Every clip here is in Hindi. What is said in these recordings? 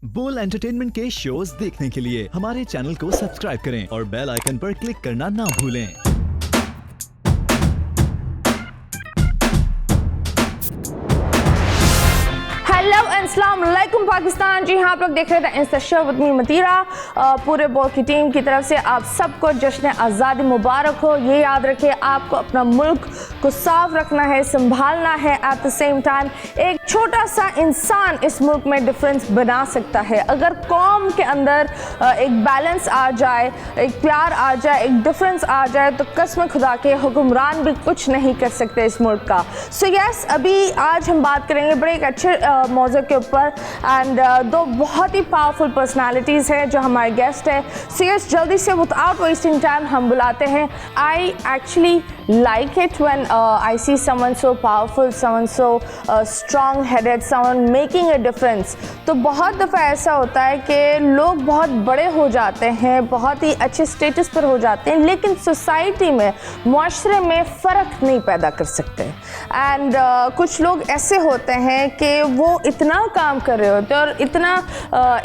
बोल एंटरटेनमेंट के शोज देखने के लिए हमारे चैनल को सब्सक्राइब करें और बेल आइकन पर क्लिक करना ना भूलें। हेलो अस्सलाम वालेकुम पाकिस्तान। जी हाँ, आप लोग देख रहे थे इंस्टा शो विद मी मतीरा। पूरे बोल की टीम की तरफ से आप सबको जश्न आज़ादी मुबारक हो। ये याद रखिए, आपको अपना मुल्क को साफ रखना है, संभालना है। एट द सेम टाइम एक छोटा सा इंसान इस मुल्क में डिफरेंस बना सकता है। अगर कौम के अंदर एक बैलेंस आ जाए, एक प्यार आ जाए, एक डिफरेंस आ जाए, तो कसम खुदा के हुक्मरान भी कुछ नहीं कर सकते इस मुल्क का। सो यस, अभी आज हम बात करेंगे बड़े एक अच्छे मौजू के ऊपर एंड दो बहुत ही पावरफुल पर्सनालिटीज़ हैं जो हमारे गेस्ट है। सो यस, जल्दी से विदाउट वेस्टिंग टाइम हम बुलाते हैं। I actually like it when I see someone so powerful, someone so strong-headed, someone making a difference। तो बहुत दफ़ा ऐसा होता है कि लोग बहुत बड़े हो जाते हैं, बहुत ही अच्छे स्टेटस पर हो जाते हैं, लेकिन सोसाइटी में, मुआशरे में फ़र्क नहीं पैदा कर सकते। एंड कुछ लोग ऐसे होते हैं कि वो इतना काम कर रहे होते हैं और इतना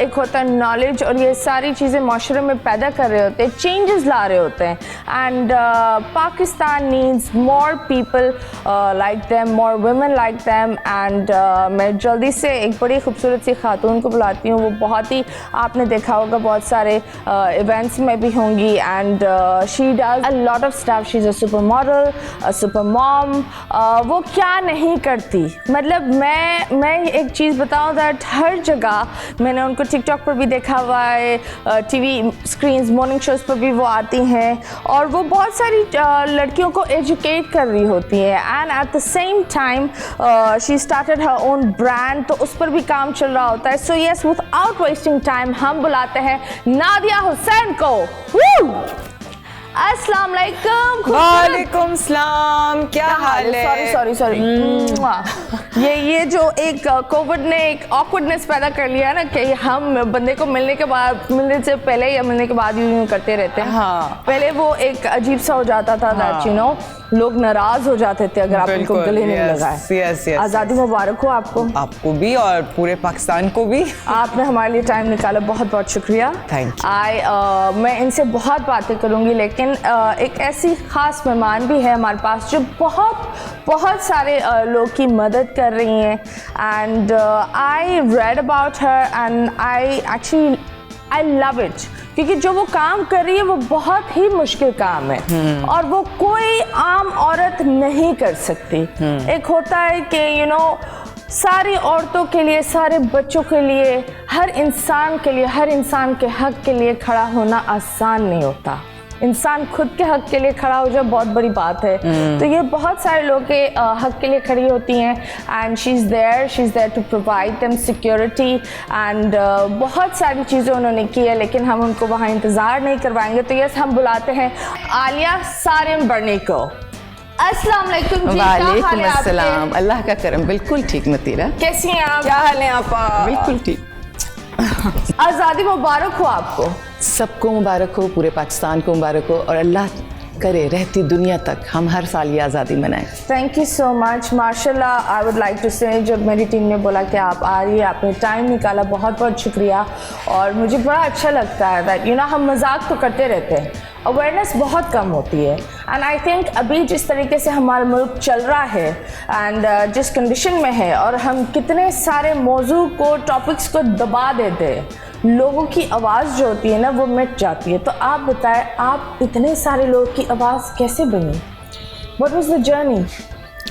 एक होता है नॉलेज और ये सारी चीज़ें मुआशरे में पैदा कर रहे होते हैं, चेंजेस ला रहे होते हैं। And Pakistan needs more people like them, more women like them। and मैं जल्दी से एक बड़ी खूबसूरत सी खातून को बुलाती हूँ। वो बहुत ही, आपने देखा होगा बहुत सारे इवेंट्स में भी होंगी। And she does a lot of stuff। she's a super model, a super mom। वो क्या नहीं करती, मतलब मैं एक चीज़ बताऊँ दैट हर जगह मैंने उनको टिकटॉक पर भी देखा हुआ है, टीवी स्क्रीन्स, मॉर्निंग शोज़ पर भी वो आती हैं और वो बहुत सारी लड़कियों को एजुकेट कर रही होती है। And at the same time she started her own brand, तो उस पर भी काम चल रहा होता है। So yes, without wasting time हम बुलाते हैं नादिया हुसैन को। अस्सलाम वालेकुम। वालेकुम सलाम, क्या हाल है? सॉरी ये जो एक कोविड ने एक ऑकवर्डनेस पैदा कर लिया ना कि हम बंदे को मिलने से पहले या मिलने के बाद यूं करते रहते हैं। हाँ। पहले वो एक अजीब सा हो जाता था दैट यू नो, लोग नाराज हो जाते थे अगर आप उनको गले नहीं लगाए। आज़ादी मुबारक हो आपको भी और पूरे पाकिस्तान को भी। आपने हमारे लिए टाइम निकाला, बहुत बहुत शुक्रिया। Thank you. मैं इनसे बहुत बातें करूंगी, लेकिन एक ऐसी ख़ास मेहमान भी है हमारे पास जो बहुत सारे लोग की मदद कर रही हैं। And I read about her and I love it, क्योंकि जो वो काम कर रही है वो बहुत ही मुश्किल काम है और वो कोई आम औरत नहीं कर सकती। एक होता है कि यू नो, सारी औरतों के लिए, सारे बच्चों के लिए, हर इंसान के लिए, हर इंसान के हक के लिए खड़ा होना आसान नहीं होता। इंसान खुद के हक के लिए खड़ा हो जाए बहुत बड़ी बात है। तो ये बहुत सारे लोग के हक के लिए खड़ी होती हैं and she is there to provide them security. And बहुत सारी चीज़ें उन्होंने की है, लेकिन हम उनको वहाँ इंतज़ार नहीं करवाएंगे। तो यस, हम बुलाते हैं आलिया सारिम बर्नी को। अस्सलाम वालेकुम जी। वालेकुम अस्सलाम, अल्लाह का करम, बिल्कुल ठीक मतीरा। कैसी हैं आप? क्या हाल है आप? बिल्कुल ठीक। आज़ादी मुबारक हो आपको। सबको मुबारक हो, पूरे पाकिस्तान को मुबारक हो और अल्लाह करे रहती दुनिया तक हम हर साल ये आज़ादी मनाएं। Thank you so much. माशाल्लाह, आई वुड लाइक टू से, जब मेरी टीम ने बोला कि आप आ रही है, आपने टाइम निकाला, बहुत बहुत शुक्रिया। और मुझे बड़ा अच्छा लगता है दैट यू नो, हम मजाक तो करते रहते हैं, अवेयरनेस बहुत कम होती है। एंड आई थिंक अभी जिस तरीके से हमारा मुल्क चल रहा है एंड जिस कंडीशन में है, और हम कितने सारे मौजू को, टॉपिक्स को दबा देते हैं, लोगों की आवाज़ जो होती है ना वो मिट जाती है। तो आप बताएं, आप इतने सारे लोगों की आवाज़ कैसे बनी? What was the journey?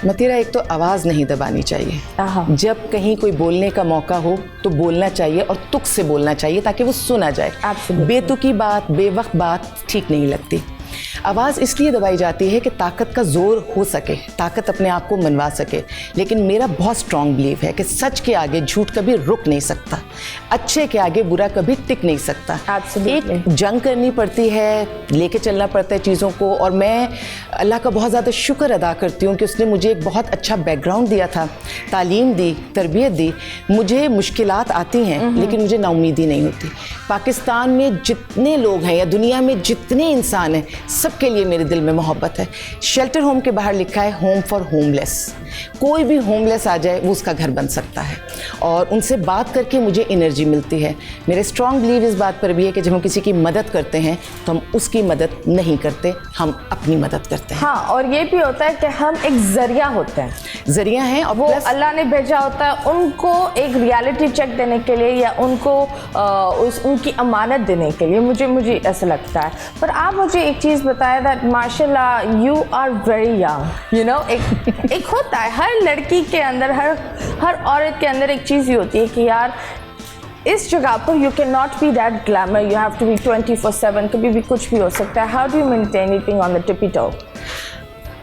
मतीरा, एक तो आवाज़ नहीं दबानी चाहिए। जब कहीं कोई बोलने का मौका हो तो बोलना चाहिए और तुक से बोलना चाहिए ताकि वो सुना जाए। बेतुकी बात, बेवक्त बात ठीक नहीं लगती। आवाज़ इसलिए दबाई जाती है कि ताकत का जोर हो सके, ताकत अपने आप को मनवा सके। लेकिन मेरा बहुत स्ट्रॉन्ग बिलीव है कि सच के आगे झूठ कभी रुक नहीं सकता, अच्छे के आगे बुरा कभी टिक नहीं सकता। एक जंग करनी पड़ती है, लेके चलना पड़ता है चीज़ों को। और मैं अल्लाह का बहुत ज़्यादा शुक्र अदा करती हूँ कि उसने मुझे एक बहुत अच्छा बैकग्राउंड दिया था, तालीम दी, तरबियत दी। मुझे मुश्किलात आती हैं लेकिन मुझे नाउमीदी नहीं होती। पाकिस्तान में जितने लोग हैं या दुनिया में जितने इंसान हैं, सबके लिए मेरे दिल में मोहब्बत है। शेल्टर होम के बाहर लिखा है होम फॉर होमलेस। कोई भी होमलेस आ जाए वो उसका घर बन सकता है, और उनसे बात करके मुझे एनर्जी मिलती है। मेरे स्ट्रॉन्ग बिलीव इस बात पर भी है कि जब हम किसी की मदद करते हैं तो हम उसकी मदद नहीं करते, हम अपनी मदद करते हैं। हाँ, और ये भी होता है कि हम एक जरिया होते हैं, जरिया हैं, और वो अल्लाह ने भेजा होता है उनको एक रियलिटी चेक देने के लिए, या उनको उनकी अमानत देने के लिए। मुझे ऐसा लगता है। पर आप मुझे एक चीज़ बताएं दैट माशाल्लाह you are very young, you know. एक होता है हर लड़की के अंदर, हर औरत के अंदर एक चीज़ ये होती है कि यार इस जगह पर you can not be that glamour, you have to be 24/7, कभी भी कुछ भी हो सकता है। How do you maintain eating on the tippy top?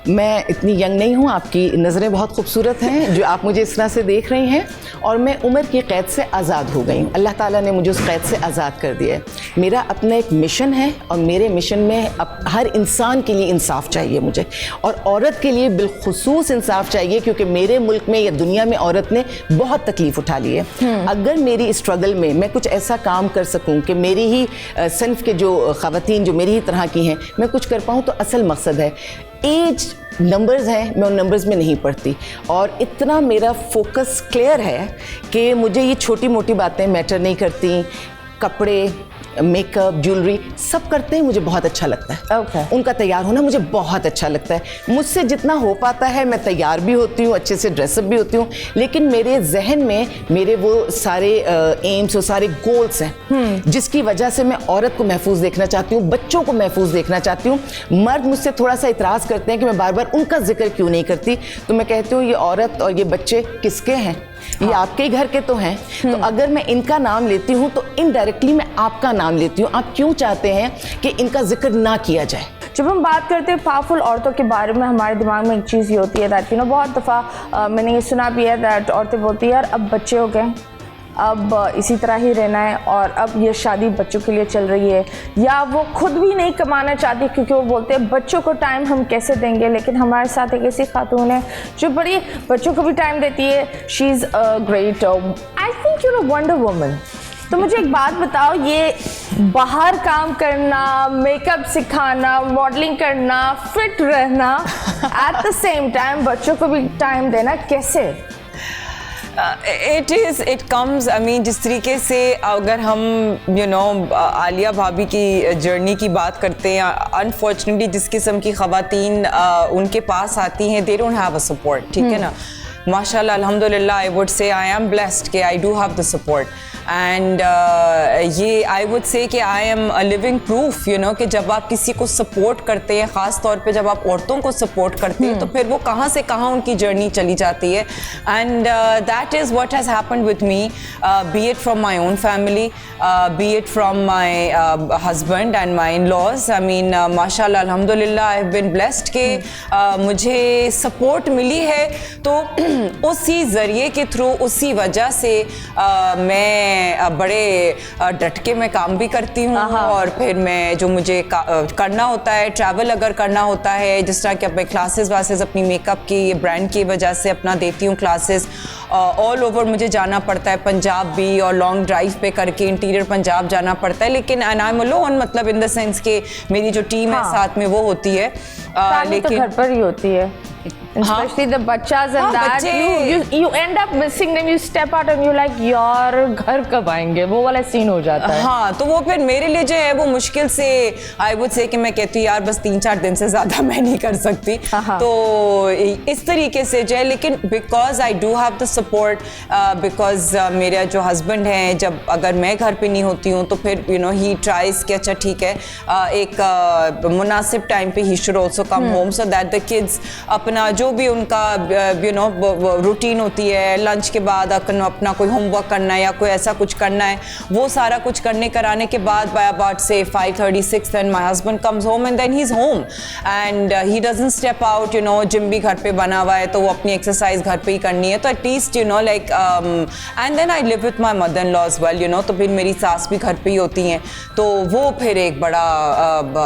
मैं इतनी यंग नहीं हूँ, आपकी नज़रें बहुत खूबसूरत हैं जो आप मुझे इस तरह से देख रही हैं, और मैं उम्र की क़ैद से आज़ाद हो गई हूँ। अल्लाह ताला ने मुझे उस क़ैद से आज़ाद कर दिया है। मेरा अपना एक मिशन है, और मेरे मिशन में अब हर इंसान के लिए इंसाफ चाहिए मुझे, और औरत के लिए बिलखुसूस इंसाफ चाहिए, क्योंकि मेरे मुल्क में या दुनिया में औरत ने बहुत तकलीफ़ उठा ली है। अगर मेरी स्ट्रगल में मैं कुछ ऐसा काम कर सकूँ कि मेरी ही सनफ़ के जो ख़वातीन जो मेरी ही तरह की हैं मैं कुछ कर पाऊँ, तो असल मकसद है। एज नंबर्स हैं, मैं उन नंबर्स में नहीं पढ़ती, और इतना मेरा फोकस क्लियर है कि मुझे ये छोटी मोटी बातें मैटर नहीं करती। कपड़े, मेकअप, ज्वेलरी सब करते हैं, मुझे बहुत अच्छा लगता है। Okay. उनका तैयार होना मुझे बहुत अच्छा लगता है। मुझसे जितना हो पाता है मैं तैयार भी होती हूँ, अच्छे से ड्रेसअप भी होती हूँ, लेकिन मेरे जहन में मेरे वो सारे एम्स और सारे गोल्स हैं जिसकी वजह से मैं औरत को महफूज देखना चाहती हूँ, बच्चों को महफूज देखना चाहती हूँ। मर्द मुझसे थोड़ा सा इतराज़ करते हैं कि मैं बार बार उनका जिक्र क्यों नहीं करती, तो मैं कहती हूँ ये औरत और ये बच्चे किसके हैं? ये आपके ही घर के तो हैं। तो अगर मैं इनका नाम लेती हूँ तो इनडायरेक्टली मैं आपका नाम लेती हूँ। आप क्यों चाहते हैं कि इनका जिक्र ना किया जाए? जब हम बात करते हैं पावरफुल औरतों के बारे में, हमारे दिमाग में एक चीज़ ये होती है दैट यू नो, बहुत दफ़ा मैंने ये सुना भी है दैट औरतें बोलती है यार अब बच्चे हो गए, अब इसी तरह ही रहना है, और अब ये शादी बच्चों के लिए चल रही है, या वो खुद भी नहीं कमाना चाहती क्योंकि वो बोलते हैं बच्चों को टाइम हम कैसे देंगे। लेकिन हमारे साथ एक ऐसी खातून है जो बड़ी बच्चों को भी टाइम देती है। She is a great, I think you know, wonder woman. तो मुझे एक बात बताओ, ये बाहर काम करना, मेकअप सिखाना, मॉडलिंग करना, फिट रहना, एट द सेम टाइम बच्चों को भी टाइम देना, कैसे? इट कम्स, आई मीन जिस तरीके से अगर हम यू नो आलिया भाभी की जर्नी की बात करते हैं, अनफॉर्चुनेटली जिस किस्म की ख़वातीन उनके पास आती हैं, they don't have a support, ठीक है ना। माशाल्लाह अल्हम्दुलिल्लाह I would say I am blessed कि I do have the support, and ये आई वुड से कि I am a living proof, you know, कि जब आप किसी को सपोर्ट करते हैं, ख़ास तौर पे जब आप औरतों को सपोर्ट करते हैं, तो फिर वो कहाँ से कहाँ उनकी जर्नी चली जाती है। And that is what has happened with me, be it from my own family, be it from my husband and my in laws. I mean माशाल्लाह अल्हम्दुलिल्लाह आई हैव बीन ब्लेस्ड कि मुझे सपोर्ट मिली है, तो उसी ज़रिए के थ्रू, उसी वजह से मैं बड़े डट के मैं काम भी करती हूँ, और फिर मैं जो मुझे करना होता है, ट्रैवल अगर करना होता है, जिस तरह कि मैं क्लासेस वासेस अपनी मेकअप की ब्रांड की वजह से अपना देती हूँ क्लासेस, ऑल ओवर मुझे जाना पड़ता है, पंजाब भी, और लॉन्ग ड्राइव पे करके इंटीरियर पंजाब जाना पड़ता है। लेकिन एंड आई एम अलोन, मतलब इन द सेंस कि मेरी जो टीम है साथ में वो होती है, लेकिन घर पर ही होती है। Especially the बच्चास and that you end up missing them, you step out and you like यार घर कब आएंगे, वो वाला सीन हो जाता है। हाँ, तो वो फिर मेरे लिए जो है वो मुश्किल से आई वुड से कि मैं कहती हूँ यार बस 3-4 दिन से ज़्यादा मैं नहीं कर सकती, तो इस तरीके से जो है। लेकिन because I do have the support, because मेरा जो हस्बैंड है, जब अगर मैं घर पे नहीं होती हूँ तो फिर यू नो ही ट्राइज कि अच्छा ठीक है, एक मुनासिब टाइम पे he should also come home, so that the kids अपना जो भी उनका यू नो रूटीन होती है, लंच के बाद अपना कोई होमवर्क करना है या कोई ऐसा कुछ करना है, वो सारा कुछ करने कराने के बाद बाय अबाउट से 5:36 then my husband comes home and then he is home and he doesn't step out, you know. Gym भी घर पे बना हुआ है तो वो अपनी एक्सरसाइज घर पे ही करनी है, तो at least you know like and then I live with my mother in law as well, you know. तो फिर मेरी सास भी घर पे ही होती हैं, तो वो फिर एक बड़ा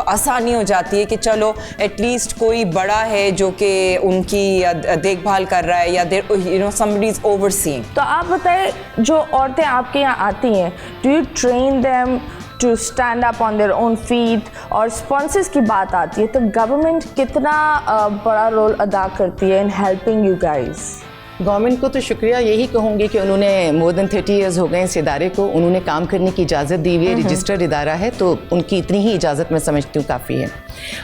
आसानी हो जाती है कि चलो एटलीस्ट कोई बड़ा है जो कि उनकी देखभाल कर रहा है, या you know somebody is overseeing. तो आप बताएं, जो औरतें आपके यहाँ आती हैं, do you train them to stand up on their own feet और स्पॉन्सर्स की बात आती है तो गवर्नमेंट कितना बड़ा रोल अदा करती है in helping you guys? Government को तो शुक्रिया यही कहूँगी कि उन्होंने मोर देन 30 इयर्स हो गए इस इदारे को, उन्होंने काम करने की इजाज़त दी हुई है, रजिस्टर्ड इदारा है, तो उनकी इतनी ही इजाज़त मैं समझती हूँ काफ़ी है।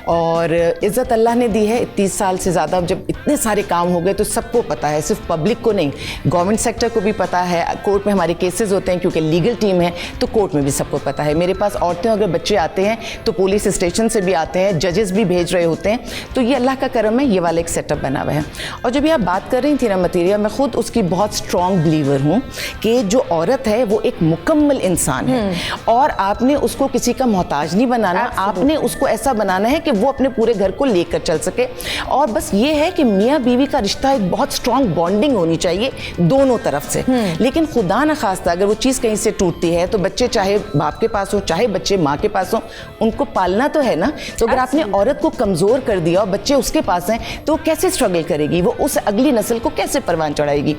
और इज़्ज़त अल्लाह ने दी है 30 साल से ज़्यादा। जब इतने सारे काम हो गए तो सबको पता है, सिर्फ पब्लिक को नहीं, गवर्नमेंट सेक्टर को भी पता है। कोर्ट में हमारे केसेस होते हैं क्योंकि लीगल टीम है, तो कोर्ट में भी सबको पता है। मेरे पास औरतें अगर बच्चे आते हैं तो पुलिस स्टेशन से भी आते हैं, जजेस भी भेज रहे होते हैं, तो ये अल्लाह का करम है, ये वाला एक सेटअप बना हुआ है। और जब ये आप बात कर रही थी ना मतीरिया, मैं खुद उसकी बहुत स्ट्रॉन्ग बिलीवर हूँ कि जो औरत है वो एक मुकम्मल इंसान है और आपने उसको किसी का मोहताज नहीं बनाना, आपने उसको ऐसा बनाना है कि वो अपने पूरे घर को लेकर चल सके। और बस ये है कि मियाँ बीवी का रिश्ता एक बहुत स्ट्रॉन्ग बॉन्डिंग होनी चाहिए दोनों तरफ से। लेकिन खुदा न खास्ता अगर वो चीज़ कहीं से टूटती है तो बच्चे चाहे बाप के पास हो चाहे बच्चे माँ के पास हो, उनको पालना तो है ना। तो अगर आपने औरत को कमज़ोर कर दिया और बच्चे उसके पास हैं तो वो कैसे स्ट्रगल करेगी, वो उस अगली नस्ल को कैसे परवान चढ़ाएगी।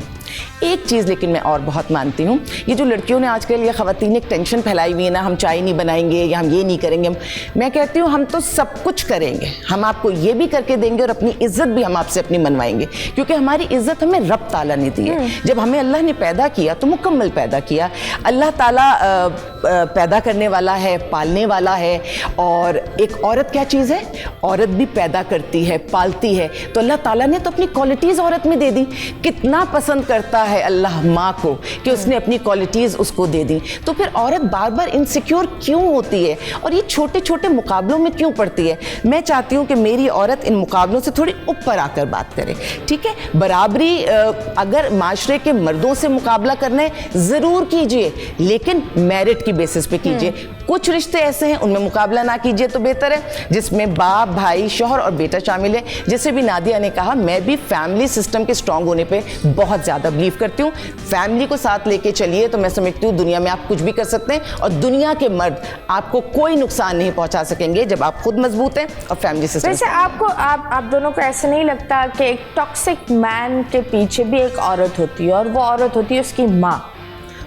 एक चीज़ लेकिन मैं और बहुत मानती हूँ, ये जो लड़कियों ने आजकल ये ख़वातीन एक टेंशन फैलाई हुई है ना, हम चाय नहीं बनाएंगे या हम ये नहीं करेंगे, मैं कहती हूँ हम तो सब कुछ करेंगे, हम आपको ये भी करके देंगे और अपनी इज्जत भी हम आपसे अपनी मनवाएंगे, क्योंकि हमारी इज्जत हमें रब ताला ने दी है। जब हमें अल्लाह ने पैदा किया तो मुकम्मल पैदा किया। अल्लाह ताला पैदा करने वाला है, पालने वाला है। और एक औरत क्या चीज़ है, औरत भी पैदा करती है, पालती है। तो अल्लाह ताला ने तो अपनी क्वालिटीज़ औरत में दे दी। कितना पसंद करता है अल्लाह माँ को कि उसने अपनी क्वालिटीज़ उसको दे दी। तो फिर औरत बार बार इनसिक्योर क्यों होती है और ये छोटे छोटे मुकाबलों में क्यों पड़ती है? मैं चाहती हूँ कि मेरी औरत इन मुकाबलों से थोड़ी ऊपर आकर बात करे। ठीक है, बराबरी अगर माशरे के मर्दों से मुकाबला करना है ज़रूर कीजिए, लेकिन मेरिट की बेसिस पे कीजिए। कुछ रिश्ते ऐसे हैं उनमें मुकाबला ना कीजिए तो बेहतर है, जिसमें बाप, भाई, शौहर और बेटा शामिल है। जैसे भी नादिया ने कहा, मैं भी फैमिली सिस्टम के स्ट्रांग होने पे बहुत ज़्यादा बिलीव करती हूँ। फैमिली को साथ लेके चलिए तो मैं समझती हूँ दुनिया में आप कुछ भी कर सकते हैं और दुनिया के मर्द आपको कोई नुकसान नहीं पहुँचा सकेंगे जब आप खुद मजबूत हैं और फैमिली सिस्टम। वैसे आपको आप दोनों को ऐसे नहीं लगता कि एक टॉक्सिक मैन के पीछे भी एक औरत होती है और वो औरत होती है उसकी माँ?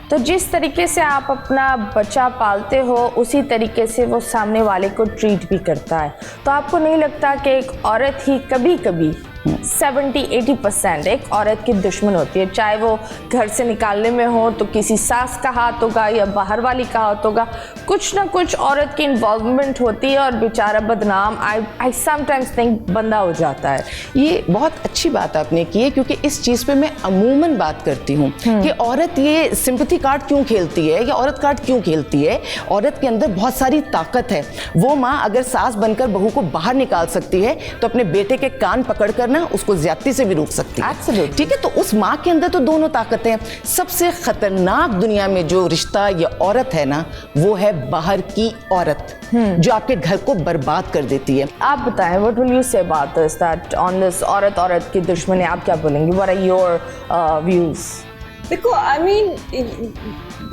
तो जिस तरीके से आप अपना बच्चा पालते हो उसी तरीके से वो सामने वाले को ट्रीट भी करता है। तो आपको नहीं लगता कि एक औरत ही कभी कभी 70-80% एक औरत की दुश्मन होती है, चाहे वो घर से निकालने में हो तो किसी सास का हाथ होगा या बाहर वाली का हाथ होगा, कुछ ना कुछ औरत की इन्वॉल्वमेंट होती है और बेचारा बदनाम आई समटाइम्स थिंक बंदा हो जाता है। ये बहुत अच्छी बात आपने की है, क्योंकि इस चीज़ पे मैं अमूमन बात करती हूँ कि औरत ये सिंपैथी कार्ड क्यों खेलती है या औरत कार्ड क्यों खेलती है। औरत के अंदर बहुत सारी ताकत है। वो माँ अगर सास बनकर बहू को बाहर निकाल सकती है तो अपने बेटे के कान पकड़ कर ना उसको ज्यादती से भी रोक सकती है। ठीक है, तो उस माँ के अंदर तो दोनों ताकतें हैं। सबसे खतरनाक दुनिया में जो रिश्ता या औरत है ना, वो है बाहर की औरत जो आपके घर को बर्बाद कर देती है। आप बताएं, what will you say about this, that on this औरत की दुश्मनी, आप क्या बोलेंगे? What are your views? देखो, आई मीन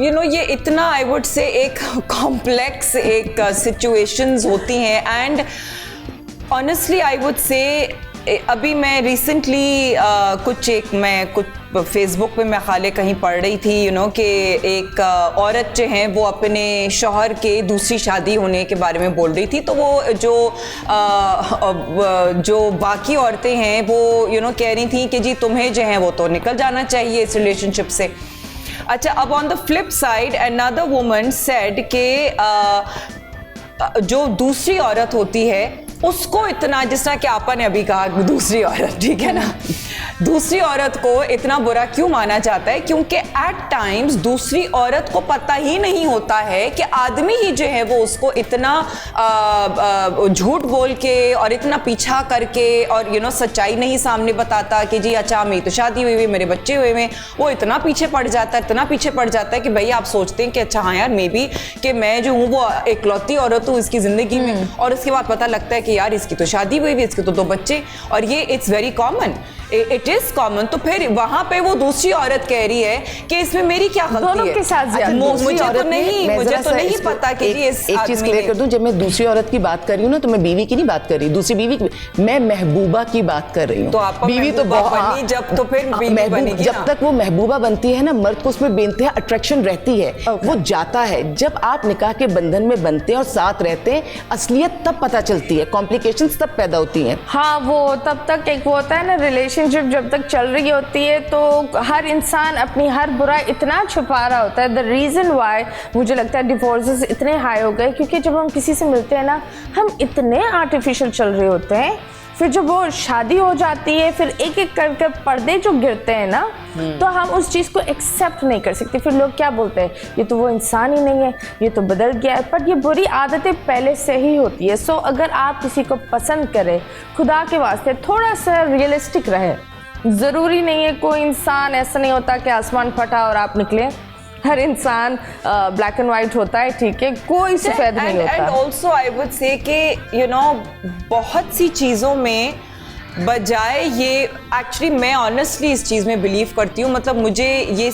यू नो, ये इतना आई वुड से एक कॉम्प्लेक्स एक सिचुएशंस होती हैं। And honestly I would say अभी मैं रिसेंटली कुछ फेसबुक पे मैं खाली कहीं पढ़ रही थी, यू नो, कि एक औरत जो है वो अपने शौहर के दूसरी शादी होने के बारे में बोल रही थी। तो वो जो बाकी औरतें हैं वो यू नो कह रही थी कि जी तुम्हें जो है वो तो निकल जाना चाहिए इस रिलेशनशिप से। अच्छा, अब on the flip side another woman said कि जो दूसरी औरत होती है उसको इतना, जिस तरह कि आपा ने अभी कहा दूसरी औरत, ठीक है ना, दूसरी औरत को इतना बुरा क्यों माना जाता है? क्योंकि एट टाइम्स दूसरी औरत को पता ही नहीं होता है कि आदमी ही जो है वो उसको इतना झूठ बोल के और इतना पीछा करके और यू नो सच्चाई नहीं सामने बताता कि जी अच्छा मेरी तो शादी हुई हुई, मेरे बच्चे हुए हुए, वो इतना पीछे पड़ जाता है, इतना पीछे पड़ जाता है कि भाई आप सोचते हैं कि अच्छा हाँ यार मे बी कि मैं जो हूँ वो इकलौती औरत हूँ इसकी ज़िंदगी में, और उसके बाद पता लगता है कि यार इसकी तो शादी हुई हुई, इसके तो 2 बच्चे। और ये it's very common, it is common. तो फिर वहां पे वो दूसरी औरत कह रही है कि इसमें मेरी क्या गलती है? दोनों के साथ मुझे तो नहीं पता कि एक चीज क्लियर कर दूं, जब मैं दूसरी औरत की बात कर रही हूँ ना, तो मैं बीवी की नहीं बात कर रही, दूसरी बीवी की, मैं महबूबा की बात कर रही हूँ। तो आपका बीवी तो बनी जब, तो फिर बीवी बनेगी जब तक वो महबूबा बनती है ना, मर्द को उसमें बेनतहा अट्रैक्शन रहती है, वो जाता है। जब आप निकाह के बंधन में बनते हैं और साथ रहते हैं, असलियत तब पता चलती है, कॉम्प्लिकेशंस तब पैदा होती हैं। हाँ, वो तब तक एक वो होता है ना, रिलेशनशिप जब तक चल रही होती है तो हर इंसान अपनी हर बुराई इतना छुपा रहा होता है। द रीज़न वाई मुझे लगता है डिवोर्सेस इतने हाई हो गए, क्योंकि जब हम किसी से मिलते हैं ना, हम इतने आर्टिफिशियल चल रहे होते हैं, फिर जब वो शादी हो जाती है, फिर एक एक करके पर्दे जो गिरते हैं ना, तो हम उस चीज़ को एक्सेप्ट नहीं कर सकते। फिर लोग क्या बोलते हैं, ये तो वो इंसान ही नहीं है, ये तो बदल गया है। पर ये बुरी आदतें पहले से ही होती है। सो अगर आप किसी को पसंद करें, खुदा के वास्ते थोड़ा सा रियलिस्टिक रहे। ज़रूरी नहीं है, कोई इंसान ऐसा नहीं होता कि आसमान फटा और आप निकले। हर इंसान ब्लैक एंड वाइट होता है, ठीक है, कोई सफेद नहीं होता। And also I would say कि यू नो बहुत सी चीज़ों में बजाय ये, एक्चुअली मैं ऑनेस्टली इस चीज़ में बिलीव करती हूँ, मतलब मुझे ये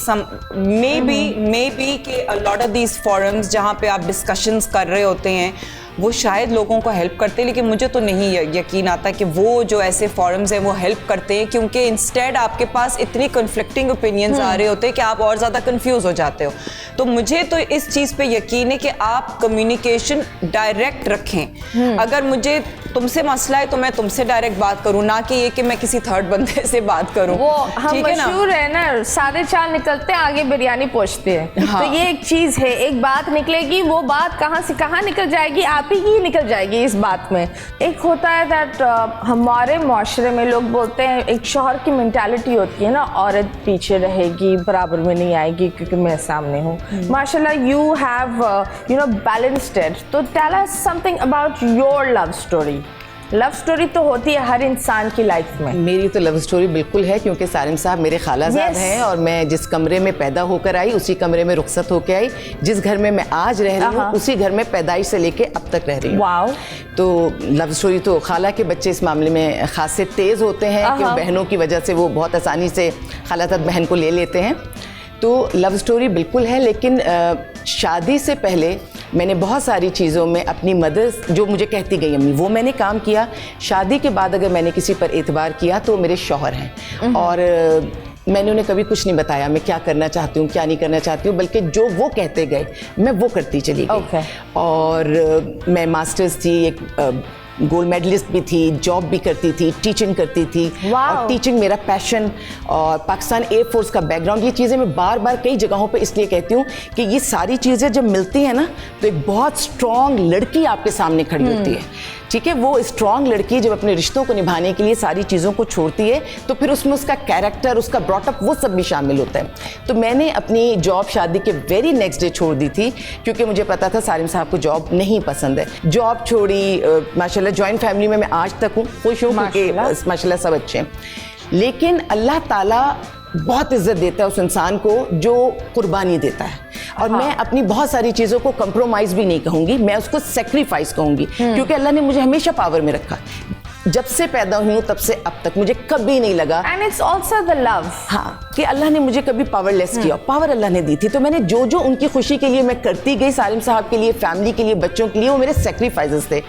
मे बी कि a lot of these forums जहाँ पे आप डिस्कशंस कर रहे होते हैं, वो शायद लोगों को हेल्प करते हैं, लेकिन मुझे तो नहीं यकीन आता कि वो जो ऐसे फोरम्स हैं वो हेल्प करते हैं, क्योंकि इंस्टेड आपके पास इतनी कन्फ्लिक्टिंग ओपिनियंस आ रहे होते हैं कि आप और ज़्यादा कंफ्यूज हो जाते हो। तो मुझे तो इस चीज़ पे यकीन है कि आप कम्युनिकेशन डायरेक्ट रखें। अगर मुझे तुमसे मसला है तो मैं तुमसे डायरेक्ट बात करूँ, ना कि ये कि मैं किसी थर्ड बंदे से बात करूँ। वो हम मशहूर है ना, सादे चाल निकलते हैं, आगे बिरयानी पहुँचते हैं। हाँ। तो ये एक चीज़ है, एक बात निकलेगी, वो बात कहाँ से कहाँ निकल जाएगी, आप ही निकल जाएगी इस बात में। एक होता है दैट हमारे माशरे में लोग बोलते हैं, एक शौहर की मेंटालिटी होती है ना, औरत पीछे रहेगी, बराबर में नहीं आएगी क्योंकि मैं सामने हूँ। माशाल्लाह you have you know balanced it. तो tell us something about your love story. Love story तो होती है हर इंसान की लाइफ में। मेरी तो लव स्टोरी बिल्कुल है, क्योंकि सारिम साहब मेरे खालाजाद हैं और मैं जिस कमरे में पैदा होकर आई उसी कमरे में रुखसत होकर आई। जिस घर में मैं आज रह रही हूँ उसी घर में पैदाइश से लेके अब तक रह रही हूँ। वाओ। तो लव स्टोरी तो खाला के बच्चे इस मामले में खास से तेज़ होते हैं कि बहनों की वजह से वो बहुत आसानी से खालाजाद बहन को ले लेते हैं। तो लव स्टोरी बिल्कुल है, लेकिन शादी से पहले मैंने बहुत सारी चीज़ों में अपनी मदर जो मुझे कहती गई अम्मी, वो मैंने काम किया। शादी के बाद अगर मैंने किसी पर एतबार किया तो मेरे शौहर हैं, और मैंने उन्हें कभी कुछ नहीं बताया मैं क्या करना चाहती हूँ क्या नहीं करना चाहती हूँ, बल्कि जो वो कहते गए मैं वो करती चली गई। और मैं मास्टर्स थी, एक गोल्ड मेडलिस्ट भी थी, जॉब भी करती थी, टीचिंग करती थी, और टीचिंग मेरा पैशन, और पाकिस्तान एयरफोर्स का बैकग्राउंड, ये चीज़ें मैं बार बार कई जगहों पे इसलिए कहती हूँ कि ये सारी चीज़ें जब मिलती हैं ना, तो एक बहुत स्ट्रॉन्ग लड़की आपके सामने खड़ी होती है। ठीक है, वो स्ट्रॉन्ग लड़की जब अपने रिश्तों को निभाने के लिए सारी चीज़ों को छोड़ती है, तो फिर उसमें उसका कैरेक्टर, उसका ब्रॉटअप, वो सब भी शामिल होता है। तो मैंने अपनी जॉब शादी के वेरी नेक्स्ट डे छोड़ दी थी, क्योंकि मुझे पता था सारिम साहब को जॉब नहीं पसंद है। जॉब छोड़ी, माशाल्लाह जॉइंट फैमिली में मैं आज तक हूँ, खुश हूँ क्योंकि माशाल्लाह सब अच्छे हैं। लेकिन अल्लाह ताला बहुत इज्जत देता है उस इंसान को जो कुर्बानी देता है, और मैं अपनी बहुत सारी चीज़ों को कंप्रोमाइज़ भी नहीं कहूँगी, मैं उसको सेक्रीफाइस कहूँगी, क्योंकि अल्लाह ने मुझे हमेशा पावर में रखा। जब से पैदा हुई हूँ तब से अब तक मुझे कभी नहीं लगा, and it's also the love, हाँ, कि अल्लाह ने मुझे कभी पावरलेस किया। पावर अल्लाह ने दी थी, तो मैंने जो जो उनकी खुशी के लिए मैं करती गई, सालिम साहब के लिए, फैमिली के लिए, बच्चों के लिए, वो मेरे सेक्रीफाइसेस थे।